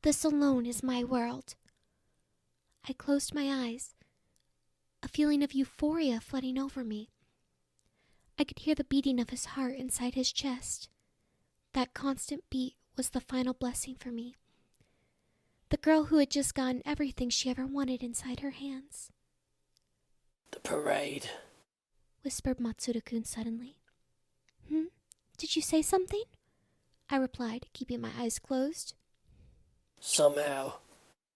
This alone is my world. I closed my eyes, a feeling of euphoria flooding over me. I could hear the beating of his heart inside his chest. That constant beat was the final blessing for me. The girl who had just gotten everything she ever wanted inside her hands. The parade, Whispered Matsuda-kun suddenly. Did you say something? I replied, keeping my eyes closed. Somehow,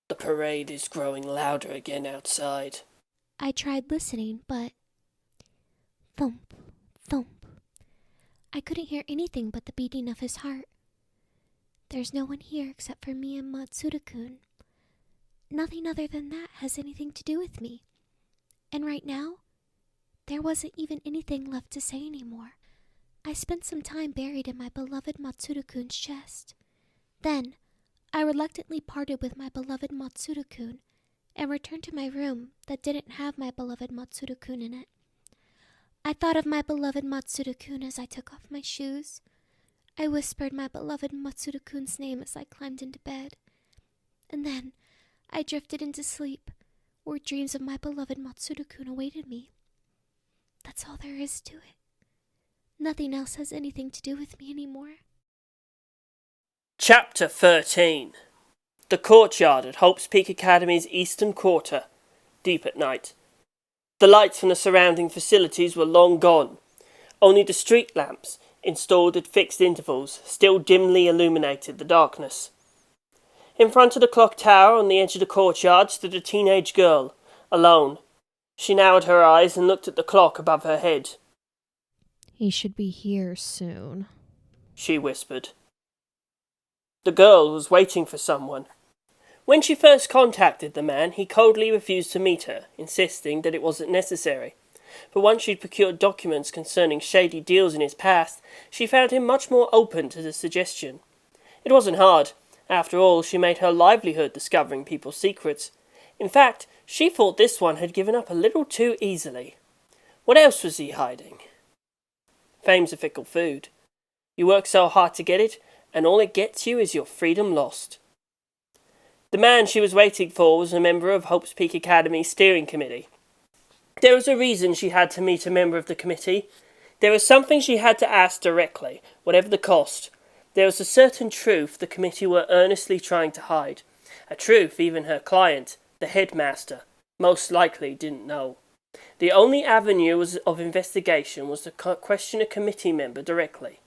the parade is growing louder again outside. I tried listening, but... Thump, thump. I couldn't hear anything but the beating of his heart. There's no one here except for me and Matsuda-kun. Nothing other than that has anything to do with me. And right now, there wasn't even anything left to say anymore. I spent some time buried in my beloved Matsuda-kun's chest. Then, I reluctantly parted with my beloved Matsuda-kun and returned to my room that didn't have my beloved Matsuda-kun in it. I thought of my beloved Matsuda-kun as I took off my shoes. I whispered my beloved Matsuda-kun's name as I climbed into bed. And then, I drifted into sleep, where dreams of my beloved Matsuda-kun awaited me. That's all there is to it. Nothing else has anything to do with me anymore. Chapter 13. The courtyard at Hope's Peak Academy's eastern quarter. Deep at night. The lights from the surrounding facilities were long gone. Only the street lamps, installed at fixed intervals, still dimly illuminated the darkness. In front of the clock tower on the edge of the courtyard stood a teenage girl, alone. She narrowed her eyes and looked at the clock above her head. He should be here soon, she whispered. The girl was waiting for someone. When she first contacted the man, he coldly refused to meet her, insisting that it wasn't necessary. But once she'd procured documents concerning shady deals in his past, she found him much more open to the suggestion. It wasn't hard. After all, she made her livelihood discovering people's secrets. In fact, she thought this one had given up a little too easily. What else was he hiding? Fame's a fickle food. You work so hard to get it, and all it gets you is your freedom lost. The man she was waiting for was a member of Hope's Peak Academy's steering committee. There was a reason she had to meet a member of the committee. There was something she had to ask directly, whatever the cost. There was a certain truth the committee were earnestly trying to hide. A truth even her client, the headmaster, most likely didn't know. The only avenue of investigation was to question a committee member directly.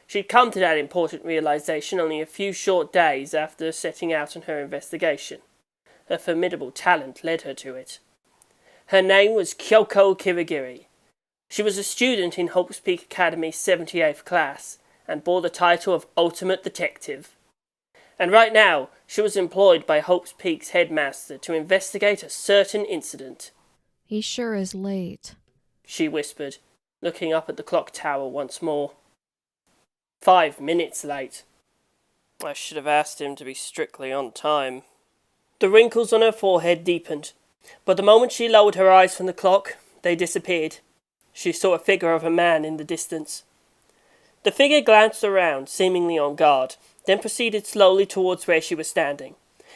She'd come to that important realization only a few short days after setting out on her investigation. Her formidable talent led her to it. Her name was Ryoko Kirigiri. She was a student in Hope's Peak Academy's 78th class, and bore the title of Ultimate Detective. And right now, she was employed by Hope's Peak's headmaster to investigate a certain incident. He sure is late, she whispered, looking up at the clock tower once more. 5 minutes late. I should have asked him to be strictly on time. The wrinkles on her forehead deepened, but the moment she lowered her eyes from the clock, they disappeared. She saw a figure of a man in the distance. The figure glanced around, seemingly on guard, then proceeded slowly towards where she was standing.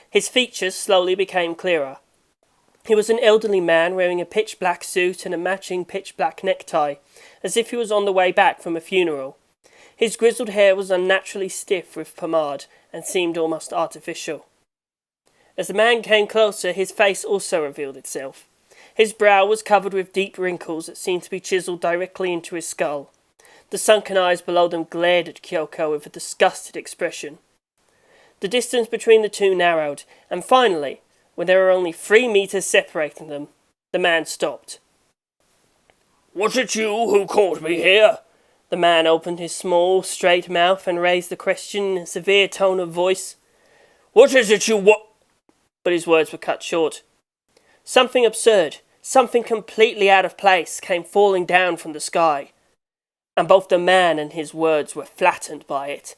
His features slowly became clearer. He was an elderly man wearing a pitch-black suit and a matching pitch-black necktie, as if he was on the way back from a funeral. His grizzled hair was unnaturally stiff with pomade, and seemed almost artificial. As the man came closer, his face also revealed itself. His brow was covered with deep wrinkles that seemed to be chiselled directly into his skull. The sunken eyes below them glared at Ryoko with a disgusted expression. The distance between the two narrowed, and finally, when there were only 3 meters separating them, the man stopped. "Was it you who called me here?" The man opened his small, straight mouth and raised the question in a severe tone of voice. "What is it you want?" But his words were cut short. Something absurd, something completely out of place, came falling down from the sky, and both the man and his words were flattened by it.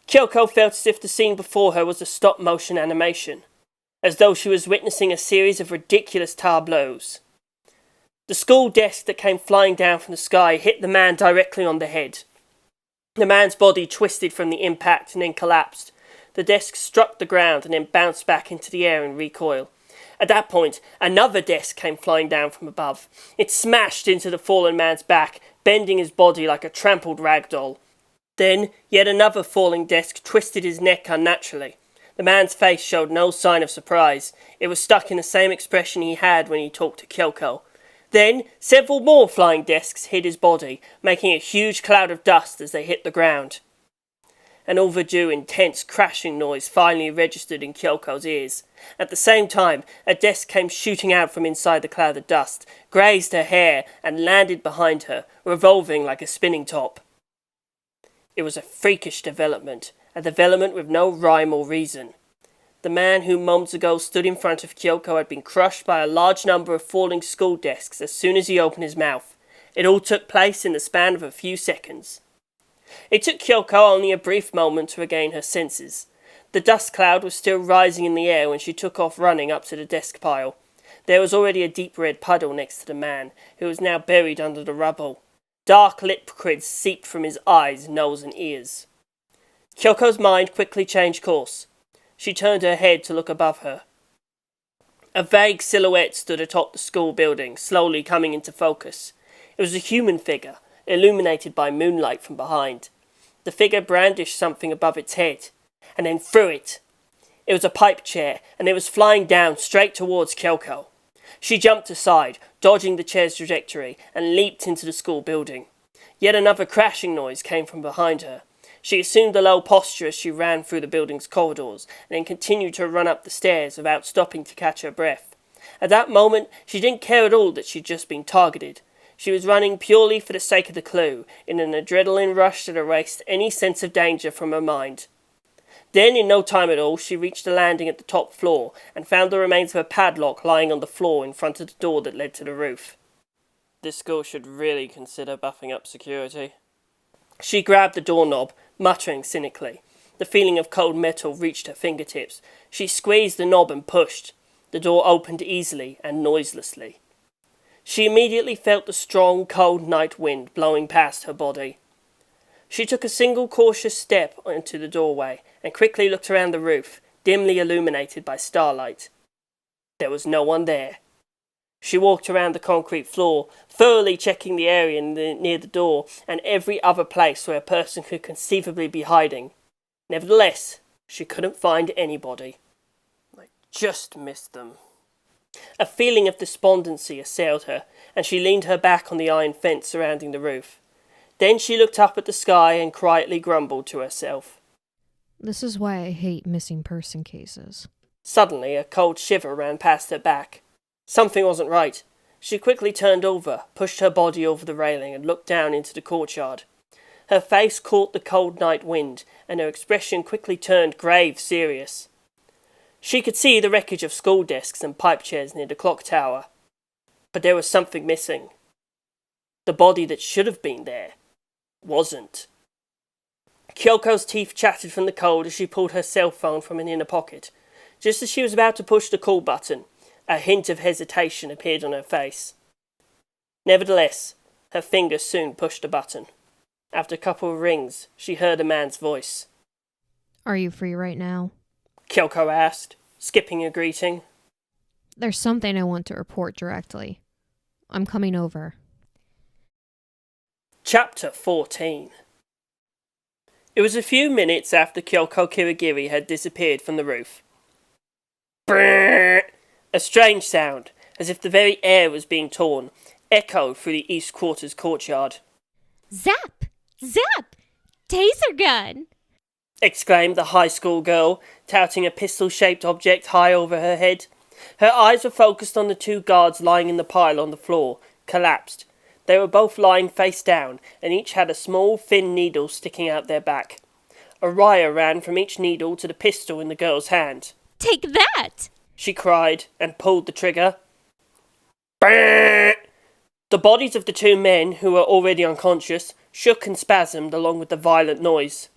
Ryoko felt as if the scene before her was a stop-motion animation. as though she was witnessing a series of ridiculous tableaus. The school desk that came flying down from the sky hit the man directly on the head. The man's body twisted from the impact and then collapsed. The desk struck the ground and then bounced back into the air in recoil. At that point, another desk came flying down from above. It smashed into the fallen man's back, bending his body like a trampled rag doll. Then, yet another falling desk twisted his neck unnaturally. The man's face showed no sign of surprise. It was stuck in the same expression he had when he talked to Kyoko. Then, several more flying desks hit his body, making a huge cloud of dust as they hit the ground. An overdue, intense crashing noise finally registered in Kyoko's ears. At the same time, a desk came shooting out from inside the cloud of dust, grazed her hair, and landed behind her, revolving like a spinning top. It was a freakish development, a development with no rhyme or reason. The man who moments ago stood in front of Kyoko had been crushed by a large number of falling school desks as soon as he opened his mouth. It all took place in the span of a few seconds. It took Kyoko only a brief moment to regain her senses. The dust cloud was still rising in the air when she took off running up to the desk pile. There was already a deep red puddle next to the man, who was now buried under the rubble. Dark liquids seeped from his eyes, nose and ears. Kyoko's mind quickly changed course. She turned her head to look above her. A vague silhouette stood atop the school building, slowly coming into focus. It was a human figure, illuminated by moonlight from behind. The figure brandished something above its head, and then threw it. It was a pipe chair, and it was flying down straight towards Kyoko. She jumped aside, dodging the chair's trajectory, and leaped into the school building. Yet another crashing noise came from behind her. She assumed a low posture as she ran through the building's corridors, and then continued to run up the stairs without stopping to catch her breath. At that moment, she didn't care at all that she'd just been targeted. She was running purely for the sake of the clue, in an adrenaline rush that erased any sense of danger from her mind. Then, in no time at all, she reached the landing at the top floor, and found the remains of a padlock lying on the floor in front of the door that led to the roof. This school should really consider buffing up security. She grabbed the doorknob, muttering cynically. The feeling of cold metal reached her fingertips. She squeezed the knob and pushed. The door opened easily and noiselessly. She immediately felt the strong, cold night wind blowing past her body. She took a single cautious step into the doorway and quickly looked around the roof, dimly illuminated by starlight. There was no one there. She walked around the concrete floor, thoroughly checking the area near the door and every other place where a person could conceivably be hiding. Nevertheless, she couldn't find anybody. I just missed them. A feeling of despondency assailed her, and she leaned her back on the iron fence surrounding the roof. Then she looked up at the sky and quietly grumbled to herself. This is why I hate missing person cases. Suddenly, a cold shiver ran past her back. Something wasn't right. She quickly turned over, pushed her body over the railing, and looked down into the courtyard. Her face caught the cold night wind, and her expression quickly turned grave serious. She could see the wreckage of school desks and pipe chairs near the clock tower. But there was something missing. The body that should have been there wasn't. Kyoko's teeth chattered from the cold as she pulled her cell phone from an inner pocket. Just as she was about to push the call button, a hint of hesitation appeared on her face. Nevertheless, her fingers soon pushed the button. After a couple of rings, she heard a man's voice. Are you free right now? Kyoko asked, skipping a greeting. There's something I want to report directly. I'm coming over. Chapter 14. It was a few minutes after Kyoko Kirigiri had disappeared from the roof. Brrr! A strange sound, as if the very air was being torn, echoed through the East Quarter's courtyard. Zap! Zap! Taser gun! Exclaimed the high school girl, touting a pistol-shaped object high over her head. Her eyes were focused on the two guards lying in the pile on the floor, collapsed. They were both lying face down, and each had a small, thin needle sticking out their back. A wire ran from each needle to the pistol in the girl's hand. Take that! She cried, and pulled the trigger. Brrr! The bodies of the two men, who were already unconscious, shook and spasmed along with the violent noise.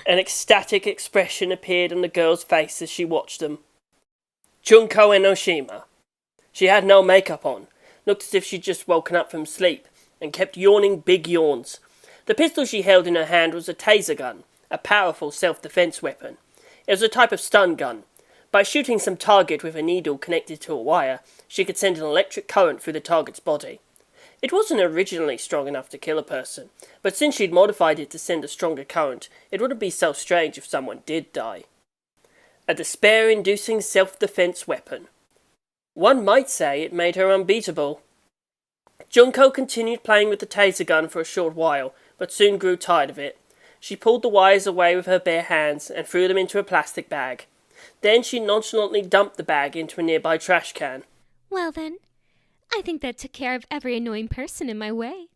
An ecstatic expression appeared on the girl's face as she watched them. Junko Enoshima. She had no makeup on, looked as if she'd just woken up from sleep, and kept yawning big yawns. The pistol she held in her hand was a taser gun, a powerful self-defense weapon. It was a type of stun gun. By shooting some target with a needle connected to a wire, she could send an electric current through the target's body. It wasn't originally strong enough to kill a person, but since she'd modified it to send a stronger current, it wouldn't be so strange if someone did die. A despair-inducing self-defense weapon. One might say it made her unbeatable. Junko continued playing with the taser gun for a short while, but soon grew tired of it. She pulled the wires away with her bare hands and threw them into a plastic bag. Then she nonchalantly dumped the bag into a nearby trash can. Well then, I think that took care of every annoying person in my way.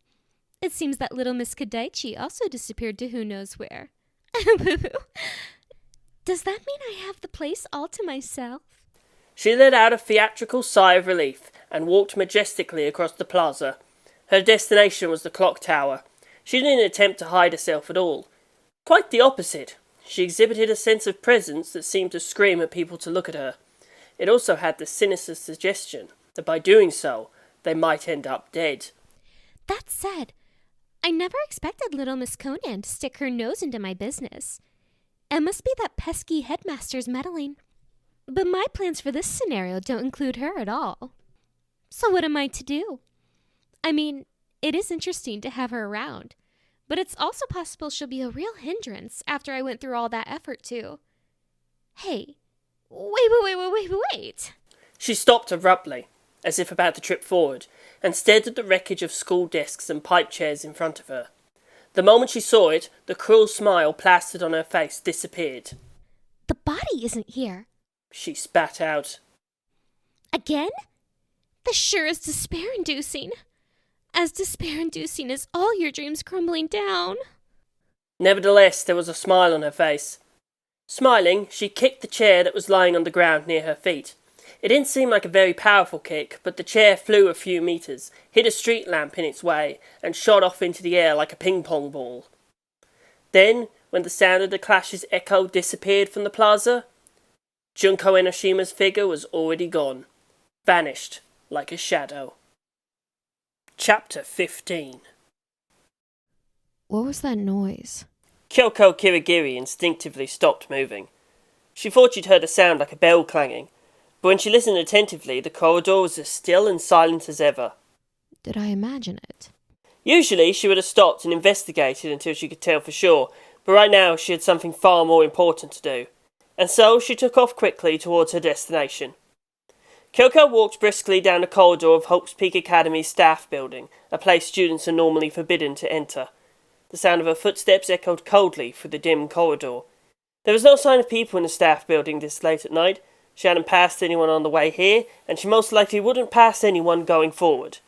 It seems that little Miss Kadaichi also disappeared to who knows where. Does that mean I have the place all to myself? She let out a theatrical sigh of relief and walked majestically across the plaza. Her destination was the clock tower. She didn't attempt to hide herself at all. Quite the opposite. She exhibited a sense of presence that seemed to scream at people to look at her. It also had the sinister suggestion that by doing so, they might end up dead. That said, I never expected little Miss Conan to stick her nose into my business. It must be that pesky headmaster's meddling. But my plans for this scenario don't include her at all. So what am I to do? I mean, it is interesting to have her around, but it's also possible she'll be a real hindrance after I went through all that effort too. Hey, wait. She stopped abruptly, as if about to trip forward, and stared at the wreckage of school desks and pipe chairs in front of her. The moment she saw it, the cruel smile plastered on her face disappeared. The body isn't here. She spat out. Again? This sure is despair-inducing. As despair-inducing as all your dreams crumbling down. Nevertheless, there was a smile on her face. Smiling, she kicked the chair that was lying on the ground near her feet. It didn't seem like a very powerful kick, but the chair flew a few meters, hit a street lamp in its way, and shot off into the air like a ping-pong ball. Then, when the sound of the clash's echo disappeared from the plaza, Junko Enoshima's figure was already gone, vanished like a shadow. Chapter 15. What was that noise? Kyoko Kirigiri instinctively stopped moving. She thought she'd heard a sound like a bell clanging, but when she listened attentively, the corridor was as still and silent as ever. Did I imagine it? Usually she would have stopped and investigated until she could tell for sure, but right now she had something far more important to do, and so she took off quickly towards her destination. Kyoko walked briskly down the corridor of Hope's Peak Academy's staff building, a place students are normally forbidden to enter. The sound of her footsteps echoed coldly through the dim corridor. There was no sign of people in the staff building this late at night. She hadn't passed anyone on the way here, and she most likely wouldn't pass anyone going forward.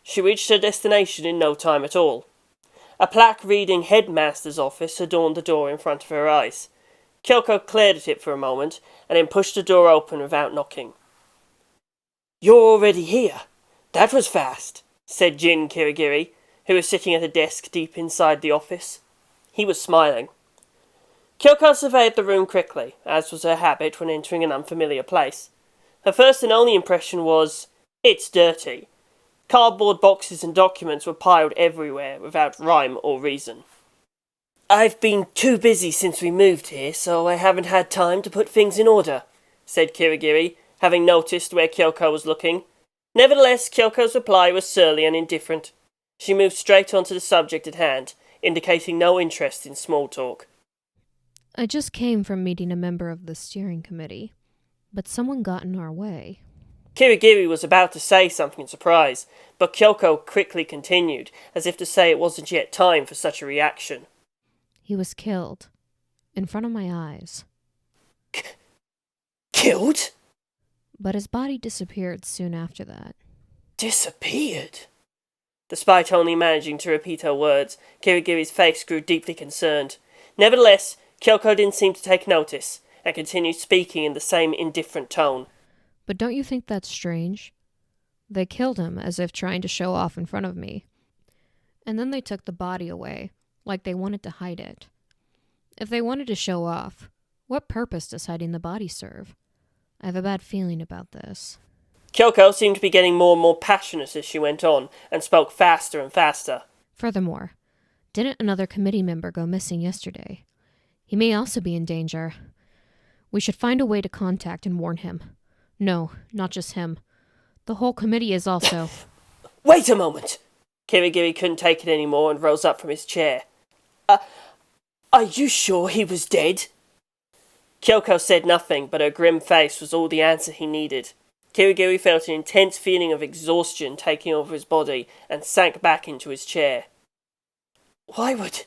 She reached her destination in no time at all. A plaque reading Headmaster's Office adorned the door in front of her eyes. Kyoko glared at it for a moment, and then pushed the door open without knocking. "You're already here? That was fast," said Jin Kirigiri, who was sitting at a desk deep inside the office. He was smiling. Kyoko surveyed the room quickly, as was her habit when entering an unfamiliar place. Her first and only impression was, it's dirty. Cardboard boxes and documents were piled everywhere, without rhyme or reason. "I've been too busy since we moved here, so I haven't had time to put things in order," said Kirigiri, having noticed where Kyoko was looking. Nevertheless, Kyoko's reply was surly and indifferent. She moved straight on to the subject at hand, indicating no interest in small talk. I just came from meeting a member of the steering committee, but someone got in our way. Kirigiri was about to say something in surprise, but Kyoko quickly continued, as if to say it wasn't yet time for such a reaction. He was killed, in front of my eyes. Killed? But his body disappeared soon after that. Disappeared? Despite only managing to repeat her words, Kirigiri's face grew deeply concerned. Nevertheless, Kyoko didn't seem to take notice, and continued speaking in the same indifferent tone. But don't you think that's strange? They killed him as if trying to show off in front of me. And then they took the body away, like they wanted to hide it. If they wanted to show off, what purpose does hiding the body serve? I have a bad feeling about this. Kyoko seemed to be getting more and more passionate as she went on, and spoke faster and faster. Furthermore, didn't another committee member go missing yesterday? He may also be in danger. We should find a way to contact and warn him. No, not just him. The whole committee is also... Wait a moment! Kirigiri couldn't take it anymore and rose up from his chair. Are you sure he was dead? Kyoko said nothing, but her grim face was all the answer he needed. Kirigiri felt an intense feeling of exhaustion taking over his body and sank back into his chair. Why would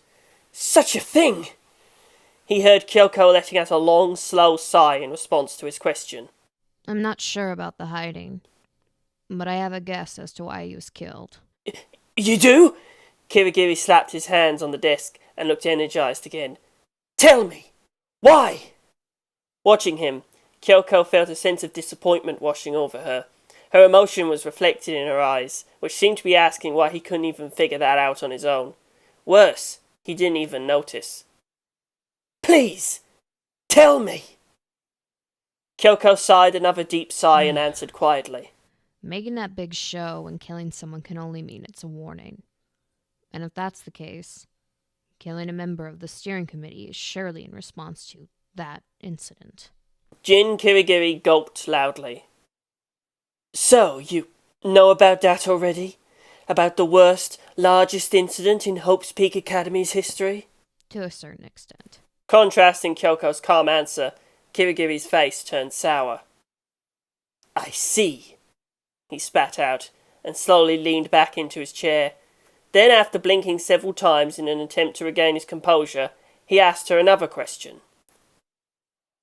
such a thing? He heard Kyoko letting out a long, slow sigh in response to his question. I'm not sure about the hiding, but I have a guess as to why he was killed. You do? Kirigiri slapped his hands on the desk and looked energized again. Tell me! Why? Watching him, Kyoko felt a sense of disappointment washing over her. Her emotion was reflected in her eyes, which seemed to be asking why he couldn't even figure that out on his own. Worse, he didn't even notice. Please, tell me! Kyoko sighed another deep sigh and answered quietly. Making that big show and killing someone can only mean it's a warning. And if that's the case, killing a member of the steering committee is surely in response to that incident. Jin Kirigiri gulped loudly. So, you know about that already? About the worst, largest incident in Hope's Peak Academy's history? To a certain extent. Contrasting Kyoko's calm answer, Kirigiri's face turned sour. I see, he spat out, and slowly leaned back into his chair. Then, after blinking several times in an attempt to regain his composure, he asked her another question.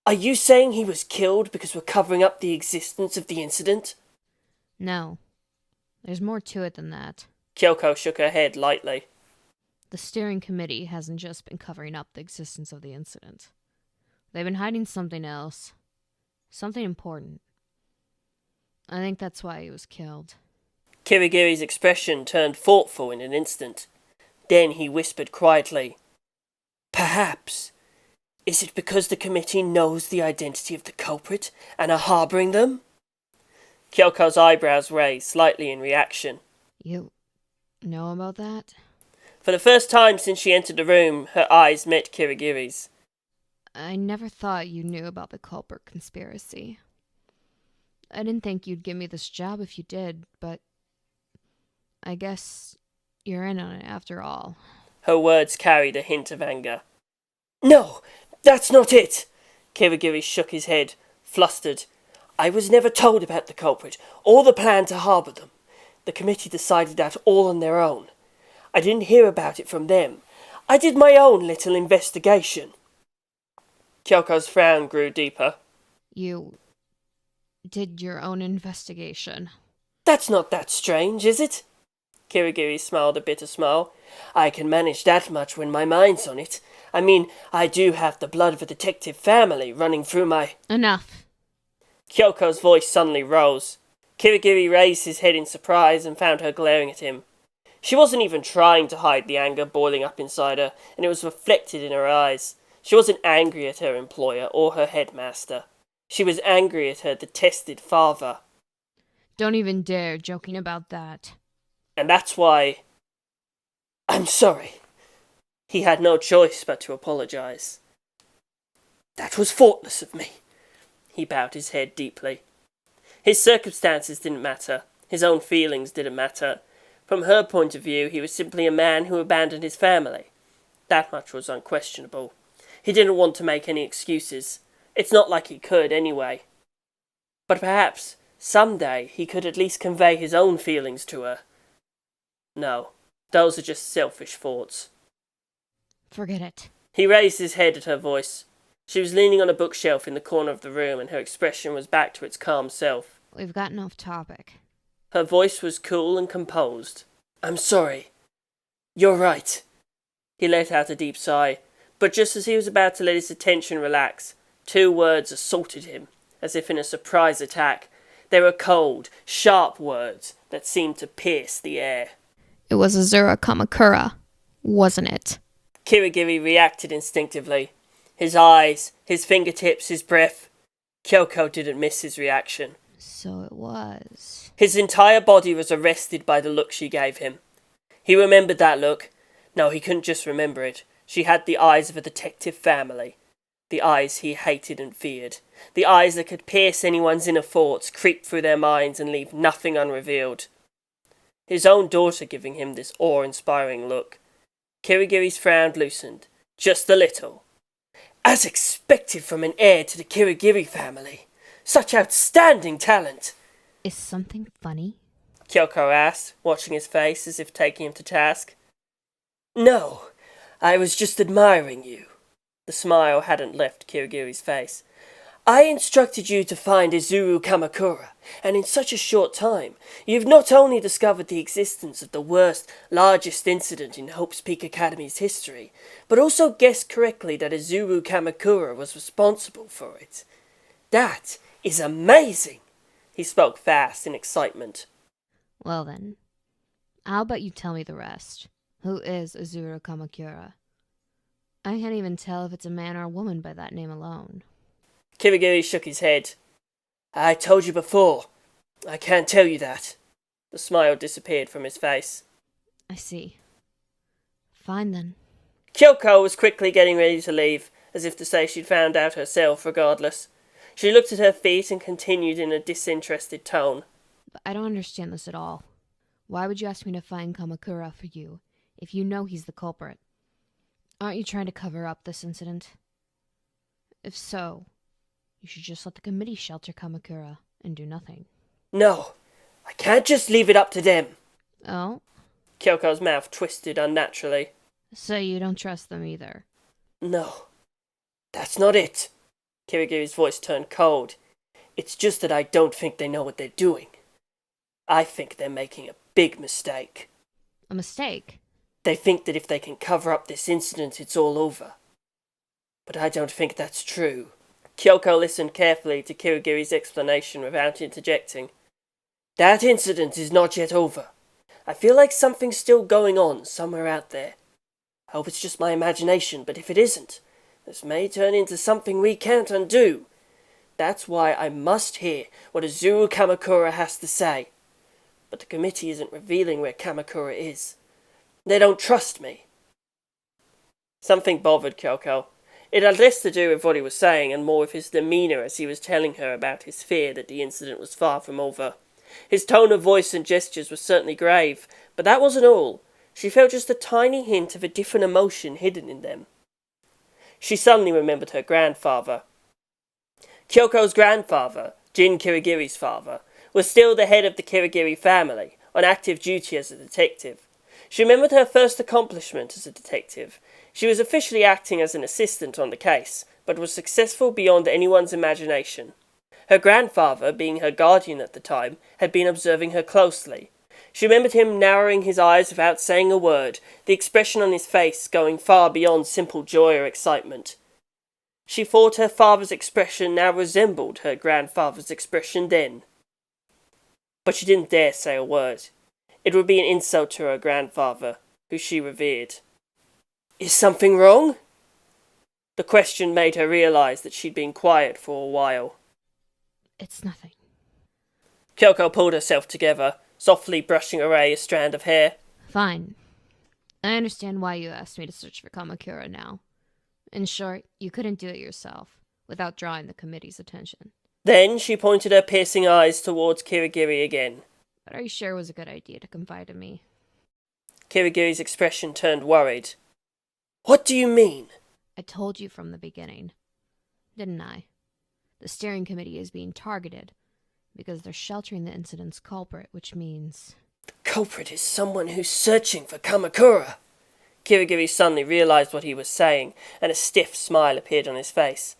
Are you saying he was killed because we're covering up the existence of the incident? No. There's more to it than that. Kyoko shook her head lightly. The steering committee hasn't just been covering up the existence of the incident. They've been hiding something else. Something important. I think that's why he was killed. Kirigiri's expression turned thoughtful in an instant. Then he whispered quietly. Perhaps. Is it because the committee knows the identity of the culprit and are harbouring them? Kyoko's eyebrows raised slightly in reaction. You know about that? For the first time since she entered the room, her eyes met Kirigiri's. I never thought you knew about the culprit conspiracy. I didn't think you'd give me this job if you did, but I guess you're in on it after all. Her words carried a hint of anger. No, that's not it! Kirigiri shook his head, flustered. I was never told about the culprit, or the plan to harbour them. The committee decided that all on their own. I didn't hear about it from them. I did my own little investigation. Kyoko's frown grew deeper. You did your own investigation. That's not that strange, is it? Kirigiri smiled a bitter smile. I can manage that much when my mind's on it. I mean, I do have the blood of a detective family running through my... Enough. Kyoko's voice suddenly rose. Kirigiri raised his head in surprise and found her glaring at him. She wasn't even trying to hide the anger boiling up inside her, and it was reflected in her eyes. She wasn't angry at her employer or her headmaster. She was angry at her detested father. Don't even dare joking about that. And that's why... I'm sorry. He had no choice but to apologize. That was thoughtless of me. He bowed his head deeply. His circumstances didn't matter. His own feelings didn't matter. From her point of view, he was simply a man who abandoned his family. That much was unquestionable. He didn't want to make any excuses. It's not like he could, anyway. But perhaps, someday, he could at least convey his own feelings to her. No, those are just selfish thoughts. Forget it. He raised his head at her voice. She was leaning on a bookshelf in the corner of the room, and her expression was back to its calm self. We've gotten off topic. Her voice was cool and composed. I'm sorry. You're right. He let out a deep sigh, but just as he was about to let his attention relax, 2 words assaulted him, as if in a surprise attack. They were cold, sharp words that seemed to pierce the air. It was Azura Kamakura, wasn't it? Kirigiri reacted instinctively. His eyes, his fingertips, his breath. Kyoko didn't miss his reaction. So it was. His entire body was arrested by the look she gave him. He remembered that look. No, he couldn't just remember it. She had the eyes of a detective family. The eyes he hated and feared. The eyes that could pierce anyone's inner thoughts, creep through their minds and leave nothing unrevealed. His own daughter giving him this awe-inspiring look. Kirigiri's frown loosened, just a little. As expected from an heir to the Kirigiri family. Such outstanding talent! Is something funny? Kyoko asked, watching his face as if taking him to task. No, I was just admiring you. The smile hadn't left Kirigiri's face. I instructed you to find Izuru Kamakura, and in such a short time, you've not only discovered the existence of the worst, largest incident in Hope's Peak Academy's history, but also guessed correctly that Izuru Kamakura was responsible for it. That is amazing! He spoke fast in excitement. Well then, how about you tell me the rest? Who is Izuru Kamakura? I can't even tell if it's a man or a woman by that name alone. Kirigiri shook his head. I told you before. I can't tell you that. The smile disappeared from his face. I see. Fine then. Kyoko was quickly getting ready to leave, as if to say she'd found out herself regardless. She looked at her feet and continued in a disinterested tone. But I don't understand this at all. Why would you ask me to find Kamakura for you, if you know he's the culprit? Aren't you trying to cover up this incident? If so, you should just let the committee shelter Kamakura and do nothing. No, I can't just leave it up to them. Oh? Kyoko's mouth twisted unnaturally. So you don't trust them either? No, that's not it. Kirigiri's voice turned cold. It's just that I don't think they know what they're doing. I think they're making a big mistake. A mistake? They think that if they can cover up this incident, it's all over. But I don't think that's true. Kyoko listened carefully to Kirigiri's explanation without interjecting. That incident is not yet over. I feel like something's still going on somewhere out there. I hope it's just my imagination, but if it isn't, this may turn into something we can't undo. That's why I must hear what Izuru Kamakura has to say. But the committee isn't revealing where Kamakura is. They don't trust me. Something bothered Kyoko. It had less to do with what he was saying and more with his demeanour as he was telling her about his fear that the incident was far from over. His tone of voice and gestures were certainly grave, but that wasn't all. She felt just a tiny hint of a different emotion hidden in them. She suddenly remembered her grandfather. Kyoko's grandfather, Jin Kirigiri's father, was still the head of the Kirigiri family, on active duty as a detective. She remembered her first accomplishment as a detective. She was officially acting as an assistant on the case, but was successful beyond anyone's imagination. Her grandfather, being her guardian at the time, had been observing her closely. She remembered him narrowing his eyes without saying a word, the expression on his face going far beyond simple joy or excitement. She thought her father's expression now resembled her grandfather's expression then. But she didn't dare say a word. It would be an insult to her grandfather, who she revered. Is something wrong? The question made her realize that she'd been quiet for a while. It's nothing. Kyoko pulled herself together, softly brushing away a strand of hair. Fine. I understand why you asked me to search for Kamakura now. In short, you couldn't do it yourself, without drawing the committee's attention. Then she pointed her piercing eyes towards Kirigiri again. But are you sure it was a good idea to confide in me? Kirigiri's expression turned worried. What do you mean? I told you from the beginning, didn't I? The steering committee is being targeted because they're sheltering the incident's culprit, which means... The culprit is someone who's searching for Kamakura. Kirigiri suddenly realized what he was saying, and a stiff smile appeared on his face.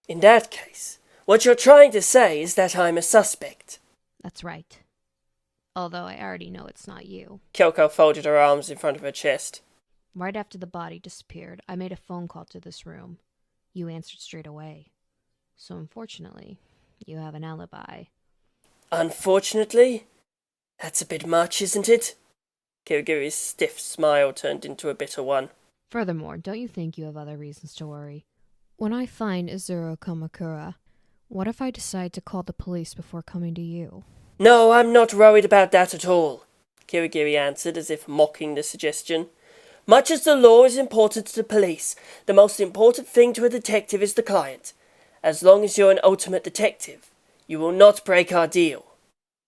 In that case, what you're trying to say is that I'm a suspect. That's right. Although I already know it's not you. Kyoko folded her arms in front of her chest. Right after the body disappeared, I made a phone call to this room. You answered straight away. So unfortunately, you have an alibi. Unfortunately? That's a bit much, isn't it? Kirigiri's stiff smile turned into a bitter one. Furthermore, don't you think you have other reasons to worry? When I find Izuru Kamakura, What if I decide to call the police before coming to you? No, I'm not worried about that at all, Kirigiri answered, as if mocking the suggestion. Much as the law is important to the police, the most important thing to a detective is the client. As long as you're an ultimate detective, you will not break our deal.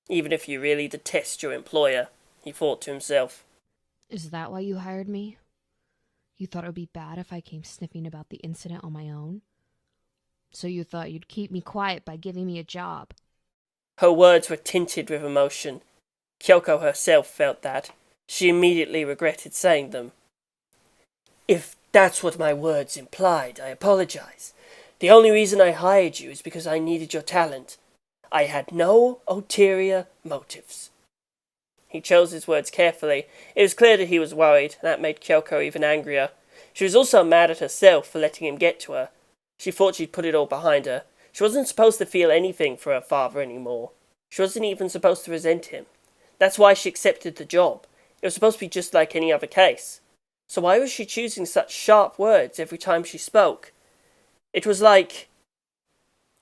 Even if you really detest your employer, he thought to himself. Is that why you hired me? You thought it would be bad if I came sniffing about the incident on my own? So you thought you'd keep me quiet by giving me a job? Her words were tinted with emotion. Kyoko herself felt that. She immediately regretted saying them. If that's what my words implied, I apologize. The only reason I hired you is because I needed your talent. I had no ulterior motives. He chose his words carefully. It was clear that he was worried, and that made Kyoko even angrier. She was also mad at herself for letting him get to her. She thought she'd put it all behind her. She wasn't supposed to feel anything for her father anymore. She wasn't even supposed to resent him. That's why she accepted the job. It was supposed to be just like any other case. So why was she choosing such sharp words every time she spoke? It was like,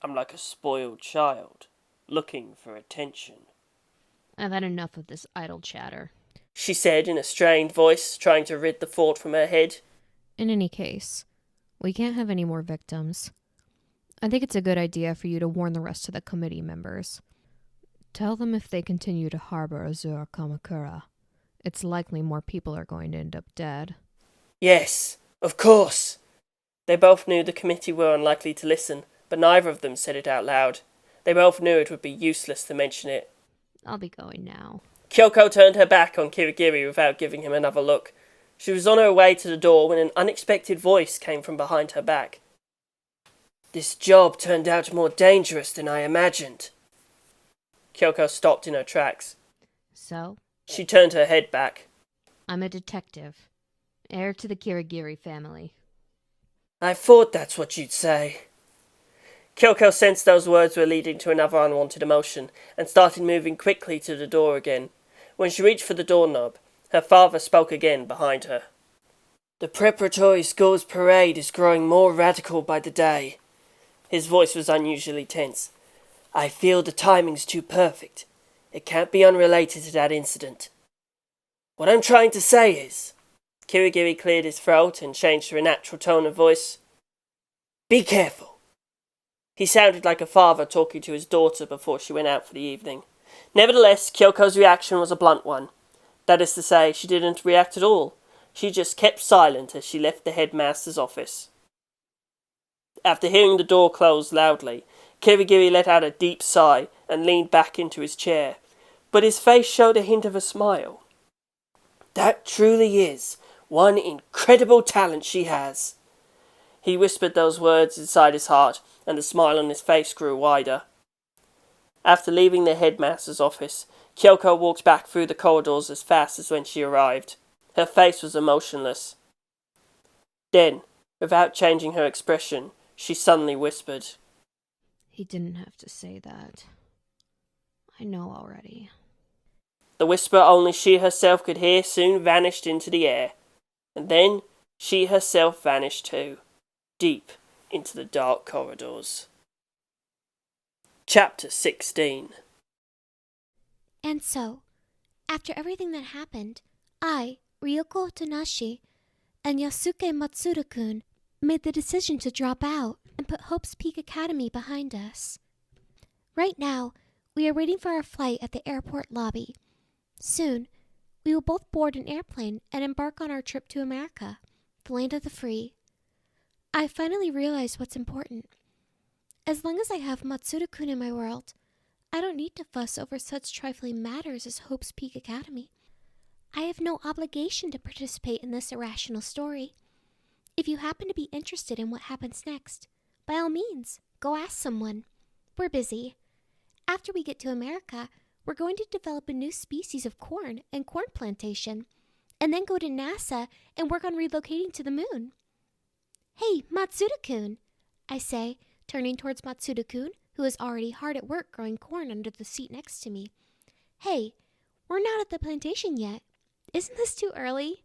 I'm like a spoiled child, looking for attention. I've had enough of this idle chatter, she said in a strained voice, trying to rid the thought from her head. In any case, we can't have any more victims. I think it's a good idea for you to warn the rest of the committee members. Tell them if they continue to harbor Azura Kamakura, it's likely more people are going to end up dead. Yes, of course. They both knew the committee were unlikely to listen, but neither of them said it out loud. They both knew it would be useless to mention it. I'll be going now. Kyoko turned her back on Kirigiri without giving him another look. She was on her way to the door when an unexpected voice came from behind her back. This job turned out more dangerous than I imagined. Kyoko stopped in her tracks. So? She turned her head back. I'm a detective. Heir to the Kirigiri family. I thought that's what you'd say. Kyoko sensed those words were leading to another unwanted emotion, and started moving quickly to the door again. When she reached for the doorknob, her father spoke again behind her. The preparatory school's parade is growing more radical by the day. His voice was unusually tense. I feel the timing's too perfect. It can't be unrelated to that incident. What I'm trying to say is... Kirigiri cleared his throat and changed to a natural tone of voice. Be careful. He sounded like a father talking to his daughter before she went out for the evening. Nevertheless, Kyoko's reaction was a blunt one. That is to say, she didn't react at all. She just kept silent as she left the headmaster's office. After hearing the door close loudly, Kirigiri let out a deep sigh and leaned back into his chair, but his face showed a hint of a smile. That truly is one incredible talent she has. He whispered those words inside his heart, and the smile on his face grew wider. After leaving the headmaster's office, Kyoko walked back through the corridors as fast as when she arrived. Her face was emotionless. Then, without changing her expression, she suddenly whispered, He didn't have to say that. I know already. The whisper only she herself could hear soon vanished into the air, and then she herself vanished too, deep into the dark corridors. Chapter 16. And so, after everything that happened, I, Ryoko Tanashi, and Yasuke Matsuda-kun made the decision to drop out and put Hope's Peak Academy behind us. Right now, we are waiting for our flight at the airport lobby. Soon, we will both board an airplane and embark on our trip to America, the land of the free. I finally realized what's important. As long as I have Matsuda-kun in my world, I don't need to fuss over such trifling matters as Hope's Peak Academy. I have no obligation to participate in this irrational story. If you happen to be interested in what happens next, by all means, go ask someone. We're busy. After we get to America, we're going to develop a new species of corn and corn plantation, and then go to NASA and work on relocating to the moon. Hey, Matsuda-kun, I say, turning towards Matsuda-kun, who is already hard at work growing corn under the seat next to me. Hey, we're not at the plantation yet. Isn't this too early?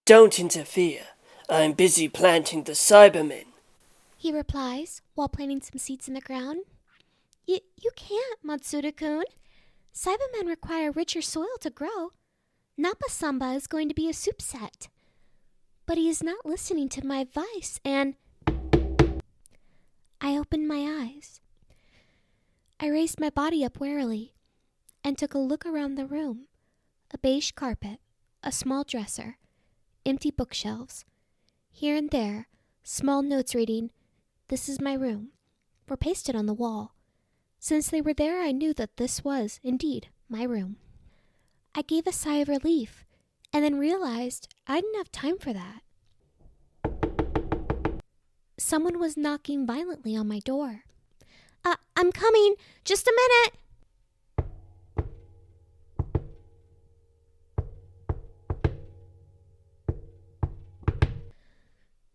Don't interfere. I'm busy planting the Cybermen. he replies while planting some seeds in the ground. You can't, Matsuda-kun. Cybermen require richer soil to grow. Napa-samba is going to be a soup set. But he is not listening to my advice, and I opened my eyes. I raised my body up warily and took a look around the room. A beige carpet, a small dresser, empty bookshelves. Here and there, small notes reading, "This is my room," were pasted on the wall. Since they were there, I knew that this was, indeed, my room. I gave a sigh of relief, and then realized I didn't have time for that. Someone was knocking violently on my door. I'm coming! Just a minute!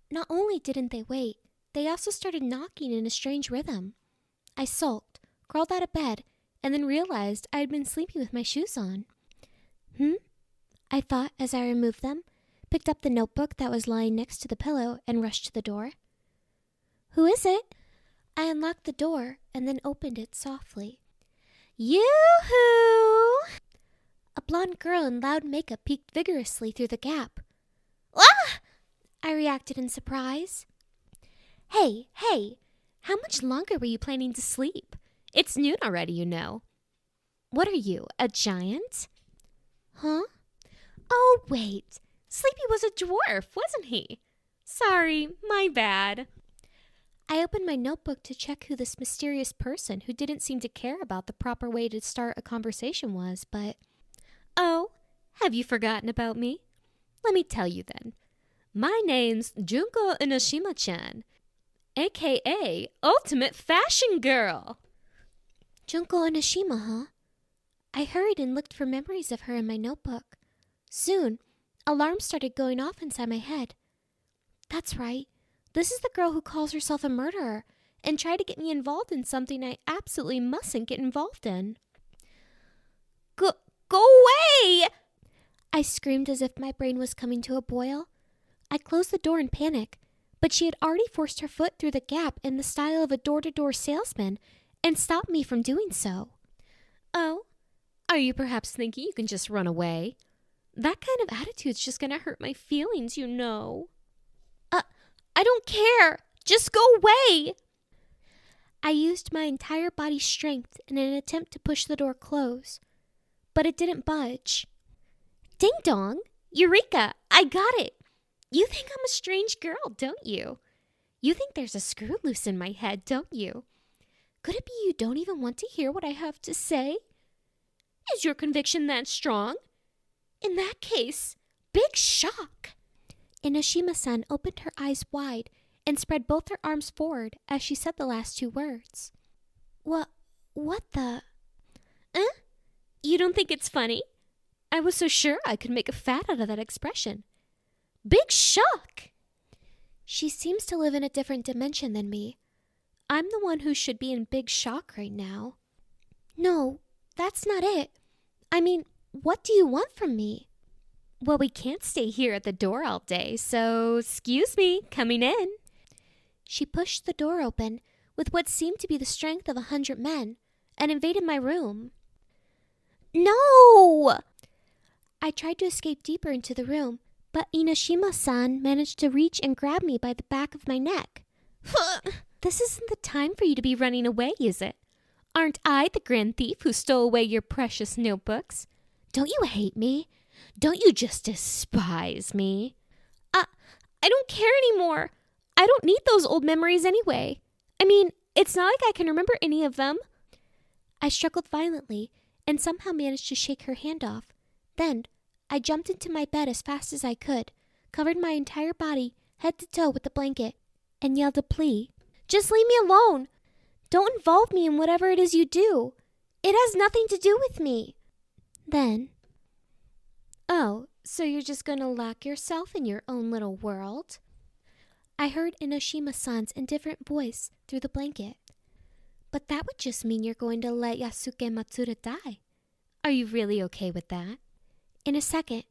Not only didn't they wait, they also started knocking in a strange rhythm. I sulked, crawled out of bed, and then realized I had been sleeping with my shoes on. I thought as I removed them, picked up the notebook that was lying next to the pillow, and rushed to the door. Who is it? I unlocked the door and then opened it softly. Yoo-hoo! A blonde girl in loud makeup peeked vigorously through the gap. Ah! I reacted in surprise. Hey! How much longer were you planning to sleep? It's noon already, you know. What are you, a giant? Huh? Oh, wait. Sleepy was a dwarf, wasn't he? Sorry, my bad. I opened my notebook to check who this mysterious person who didn't seem to care about the proper way to start a conversation was, but... Oh, have you forgotten about me? Let me tell you then. My name's Junko Inoshima-chan, a.k.a. Ultimate Fashion Girl. Junko Inoshima, huh? I hurried and looked for memories of her in my notebook. Soon, alarms started going off inside my head. That's right. This is the girl who calls herself a murderer and tried to get me involved in something I absolutely mustn't get involved in. Go away! I screamed as if my brain was coming to a boil. I closed the door in panic, but she had already forced her foot through the gap in the style of a door-to-door salesman and stopped me from doing so. Oh, are you perhaps thinking you can just run away? That kind of attitude's just gonna hurt my feelings, you know. I don't care. Just go away. I used my entire body's strength in an attempt to push the door close, but it didn't budge. Ding dong! Eureka! I got it! You think I'm a strange girl, don't you? You think there's a screw loose in my head, don't you? Could it be you don't even want to hear what I have to say? Is your conviction that strong? In that case, big shock! Inoshima-san opened her eyes wide and spread both her arms forward as she said the last two words. What the? You don't think it's funny? I was so sure I could make a fad out of that expression. Big shock! She seems to live in a different dimension than me. I'm the one who should be in big shock right now. No, that's not it. I mean, what do you want from me? Well, we can't stay here at the door all day, so excuse me, coming in. She pushed the door open with what seemed to be the strength of 100 men and invaded my room. No! I tried to escape deeper into the room, but Inoshima-san managed to reach and grab me by the back of my neck. This isn't the time for you to be running away, is it? Aren't I the grand thief who stole away your precious notebooks? Don't you hate me? Don't you just despise me? I don't care anymore. I don't need those old memories anyway. I mean, it's not like I can remember any of them. I struggled violently and somehow managed to shake her hand off. Then, I jumped into my bed as fast as I could, covered my entire body, head to toe with the blanket, and yelled a plea. Just leave me alone. Don't involve me in whatever it is you do. It has nothing to do with me. Then, oh, so you're just going to lock yourself in your own little world? I heard Inoshima-san's indifferent voice through the blanket. But that would just mean you're going to let Yasuke Matsuda die. Are you really okay with that? In a second,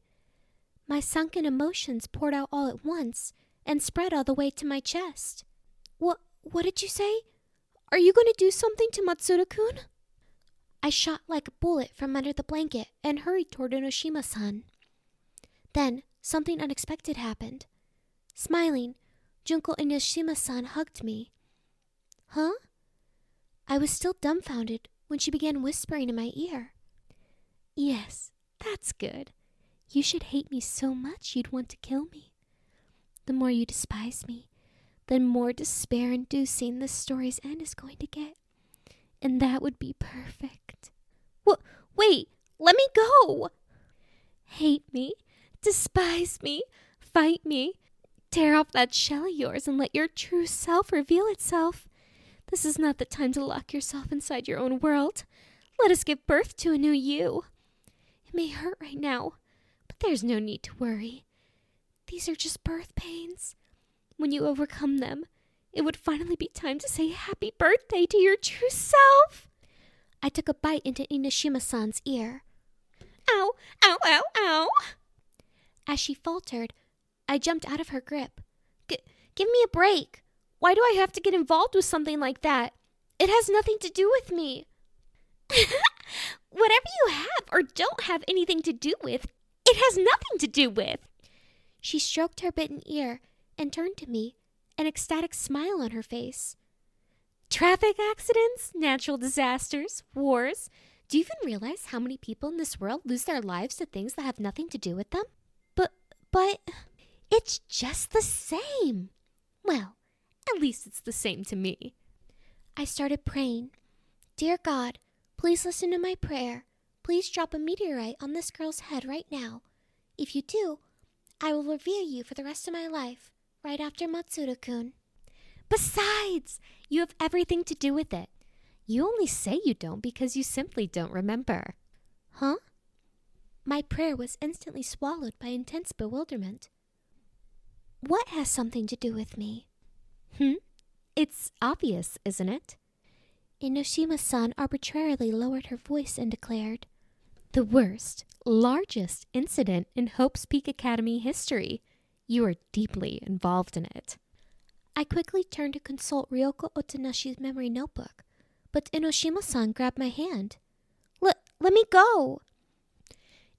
my sunken emotions poured out all at once and spread all the way to my chest. What did you say? Are you going to do something to Matsura-kun? I shot like a bullet from under the blanket and hurried toward Enoshima-san. Then, something unexpected happened. Smiling, Junko Enoshima-san hugged me. Huh? I was still dumbfounded when she began whispering in my ear. Yes, that's good. You should hate me so much you'd want to kill me. The more you despise me, the more despair-inducing this story's end is going to get. And that would be perfect. Wait, let me go! Hate me, despise me, fight me, tear off that shell of yours and let your true self reveal itself. This is not the time to lock yourself inside your own world. Let us give birth to a new you. It may hurt right now, but there's no need to worry. These are just birth pains. When you overcome them, it would finally be time to say happy birthday to your true self. I took a bite into Enoshima-san's ear. Ow, ow, ow, ow. As she faltered, I jumped out of her grip. Give me a break. Why do I have to get involved with something like that? It has nothing to do with me. Whatever you have or don't have anything to do with, it has nothing to do with. She stroked her bitten ear and turned to me, an ecstatic smile on her face. Traffic accidents, natural disasters, wars. Do you even realize how many people in this world lose their lives to things that have nothing to do with them? But it's just the same. Well, at least it's the same to me. I started praying. Dear God, please listen to my prayer. Please drop a meteorite on this girl's head right now. If you do, I will revere you for the rest of my life, right after Matsura-kun. Besides, you have everything to do with it. You only say you don't because you simply don't remember. Huh? My prayer was instantly swallowed by intense bewilderment. What has something to do with me? It's obvious, isn't it? Enoshima-san arbitrarily lowered her voice and declared, The worst, largest incident in Hope's Peak Academy history. You are deeply involved in it. I quickly turned to consult Ryoko Otonashi's memory notebook, but Enoshima-san grabbed my hand. Let me go!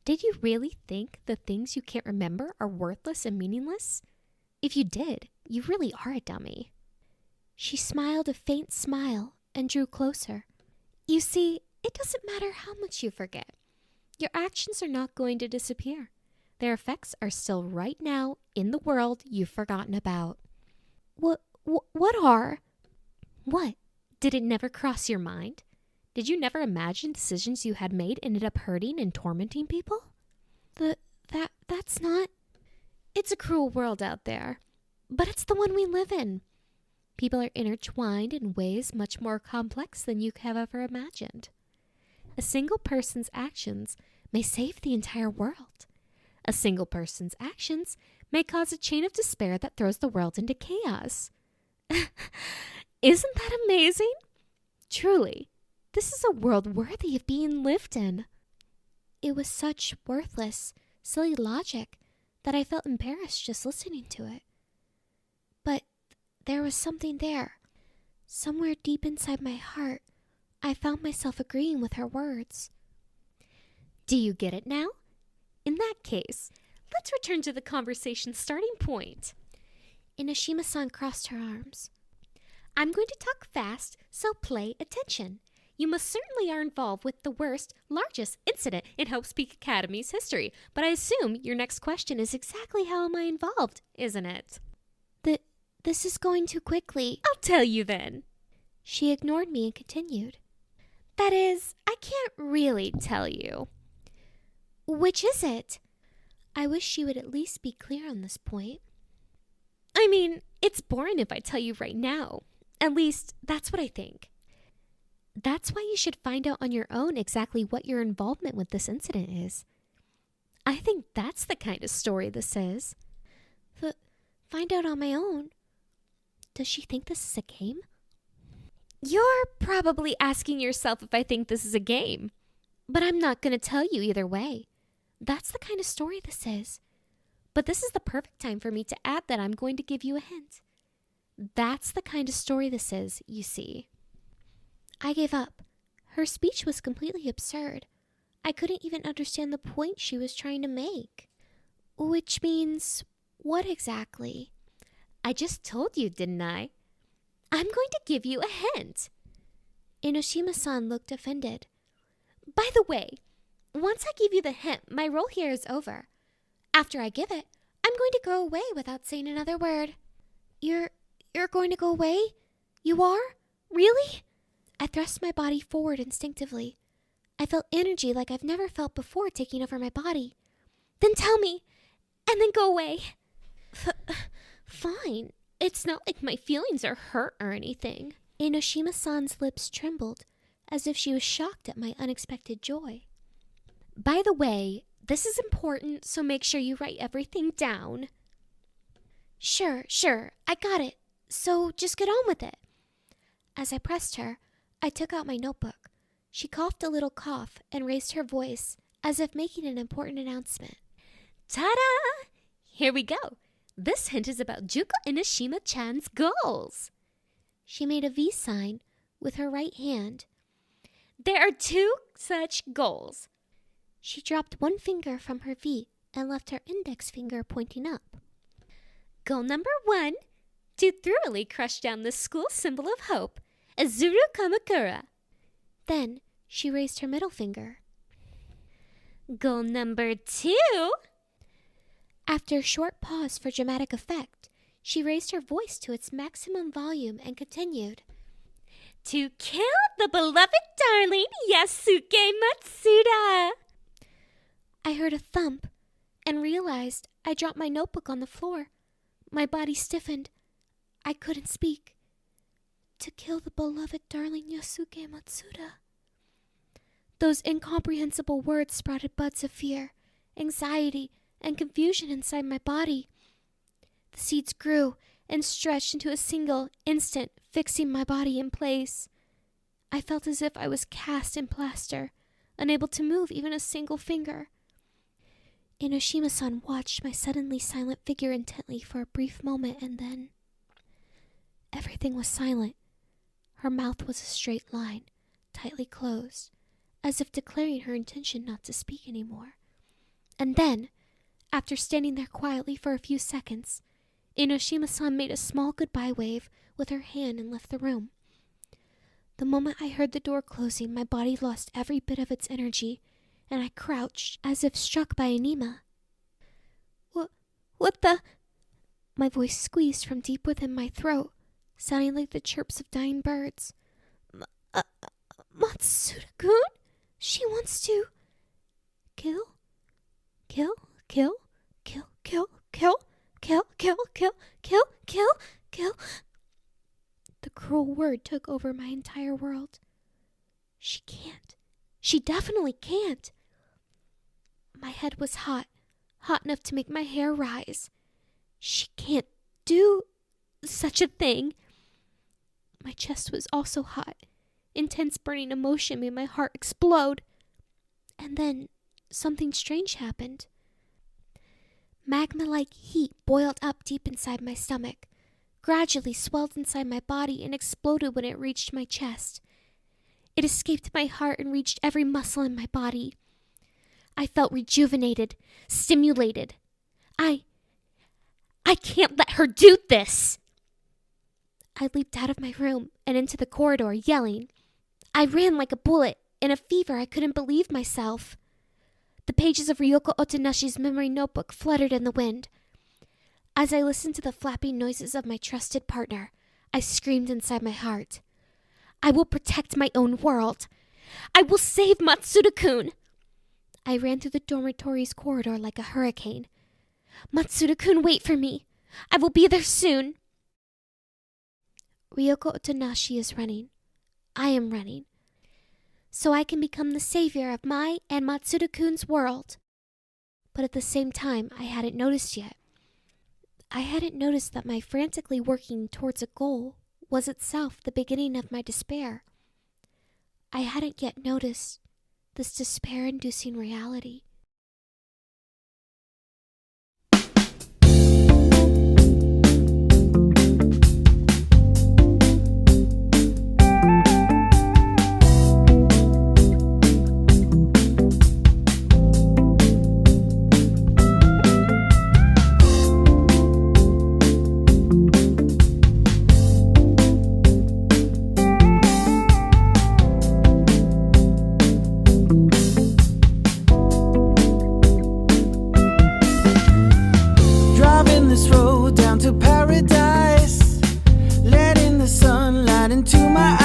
Did you really think the things you can't remember are worthless and meaningless? If you did, you really are a dummy. She smiled a faint smile and drew closer. You see, it doesn't matter how much you forget. Your actions are not going to disappear. Their effects are still right now in the world you've forgotten about. What are? What? Did it never cross your mind? Did you never imagine decisions you had made ended up hurting and tormenting people? That's not... It's a cruel world out there, but it's the one we live in. People are intertwined in ways much more complex than you have ever imagined. A single person's actions may save the entire world. A single person's actions may cause a chain of despair that throws the world into chaos. Isn't that amazing? Truly, this is a world worthy of being lived in. It was such worthless, silly logic that I felt embarrassed just listening to it. But there was something there. Somewhere deep inside my heart, I found myself agreeing with her words. Do you get it now? In that case, let's return to the conversation's starting point. Enoshima-san crossed her arms. I'm going to talk fast, so pay attention. You most certainly are involved with the worst, largest incident in Hope's Peak Academy's history, but I assume your next question is exactly how am I involved, isn't it? This is going too quickly. I'll tell you then. She ignored me and continued. That is, I can't really tell you. Which is it? I wish she would at least be clear on this point. I mean, it's boring if I tell you right now. At least, that's what I think. That's why you should find out on your own exactly what your involvement with this incident is. I think that's the kind of story this is. Find out on my own? Does she think this is a game? You're probably asking yourself if I think this is a game. But I'm not going to tell you either way. That's the kind of story this is. But this is the perfect time for me to add that I'm going to give you a hint. That's the kind of story this is, you see. I gave up. Her speech was completely absurd. I couldn't even understand the point she was trying to make. Which means, what exactly? I just told you, didn't I? I'm going to give you a hint. Enoshima-san looked offended. By the way, once I give you the hint, my role here is over. After I give it, I'm going to go away without saying another word. You're going to go away? You are? Really? I thrust my body forward instinctively. I felt energy like I've never felt before taking over my body. Then tell me, and then go away. Fine. It's not like my feelings are hurt or anything. Enoshima-san's lips trembled, as if she was shocked at my unexpected joy. By the way, this is important, so make sure you write everything down. Sure, I got it. So just get on with it. As I pressed her, I took out my notebook. She coughed a little cough and raised her voice, as if making an important announcement. Ta-da! Here we go. This hint is about Juko Enoshima-chan's goals. She made a V sign with her right hand. There are 2 such goals. She dropped one finger from her V and left her index finger pointing up. Goal number 1, to thoroughly crush down the school symbol of hope, Azuru Kamakura. Then she raised her middle finger. Goal number 2. After a short pause for dramatic effect, she raised her voice to its maximum volume and continued. To kill the beloved darling Yasuke Matsuda. I heard a thump and realized I dropped my notebook on the floor. My body stiffened. I couldn't speak. To kill the beloved darling Yasuke Matsuda. Those incomprehensible words sprouted buds of fear, anxiety, and confusion inside my body. The seeds grew and stretched into a single instant, fixing my body in place. I felt as if I was cast in plaster, unable to move even a single finger. Enoshima-san watched my suddenly silent figure intently for a brief moment, and then everything was silent. Her mouth was a straight line, tightly closed, as if declaring her intention not to speak anymore. And then, after standing there quietly for a few seconds, Enoshima-san made a small goodbye wave with her hand and left the room. The moment I heard the door closing, my body lost every bit of its energy, and I crouched as if struck by anema. What the? My voice squeezed from deep within my throat, sounding like the chirps of dying birds. Matsuda-kun? She wants to kill. The cruel word took over my entire world. She can't. She definitely can't. My head was hot enough to make my hair rise. She can't do such a thing. My chest was also hot. Intense burning emotion made my heart explode. And then something strange happened. Magma-like heat boiled up deep inside my stomach, gradually swelled inside my body and exploded when it reached my chest. It escaped my heart and reached every muscle in my body. I felt rejuvenated, stimulated. I can't let her do this! I leaped out of my room and into the corridor, yelling. I ran like a bullet. In a fever, I couldn't believe myself. The pages of Ryoko Otonashi's memory notebook fluttered in the wind. As I listened to the flapping noises of my trusted partner, I screamed inside my heart. I will protect my own world. I will save Matsuda-kun. I ran through the dormitory's corridor like a hurricane. Matsuda-kun, wait for me. I will be there soon. Ryoko Otonashi is running. I am running. So I can become the savior of my and Matsuda-kun's world. But at the same time, I hadn't noticed yet. I hadn't noticed that my frantically working towards a goal was itself the beginning of my despair. I hadn't yet noticed this despair-inducing reality. into my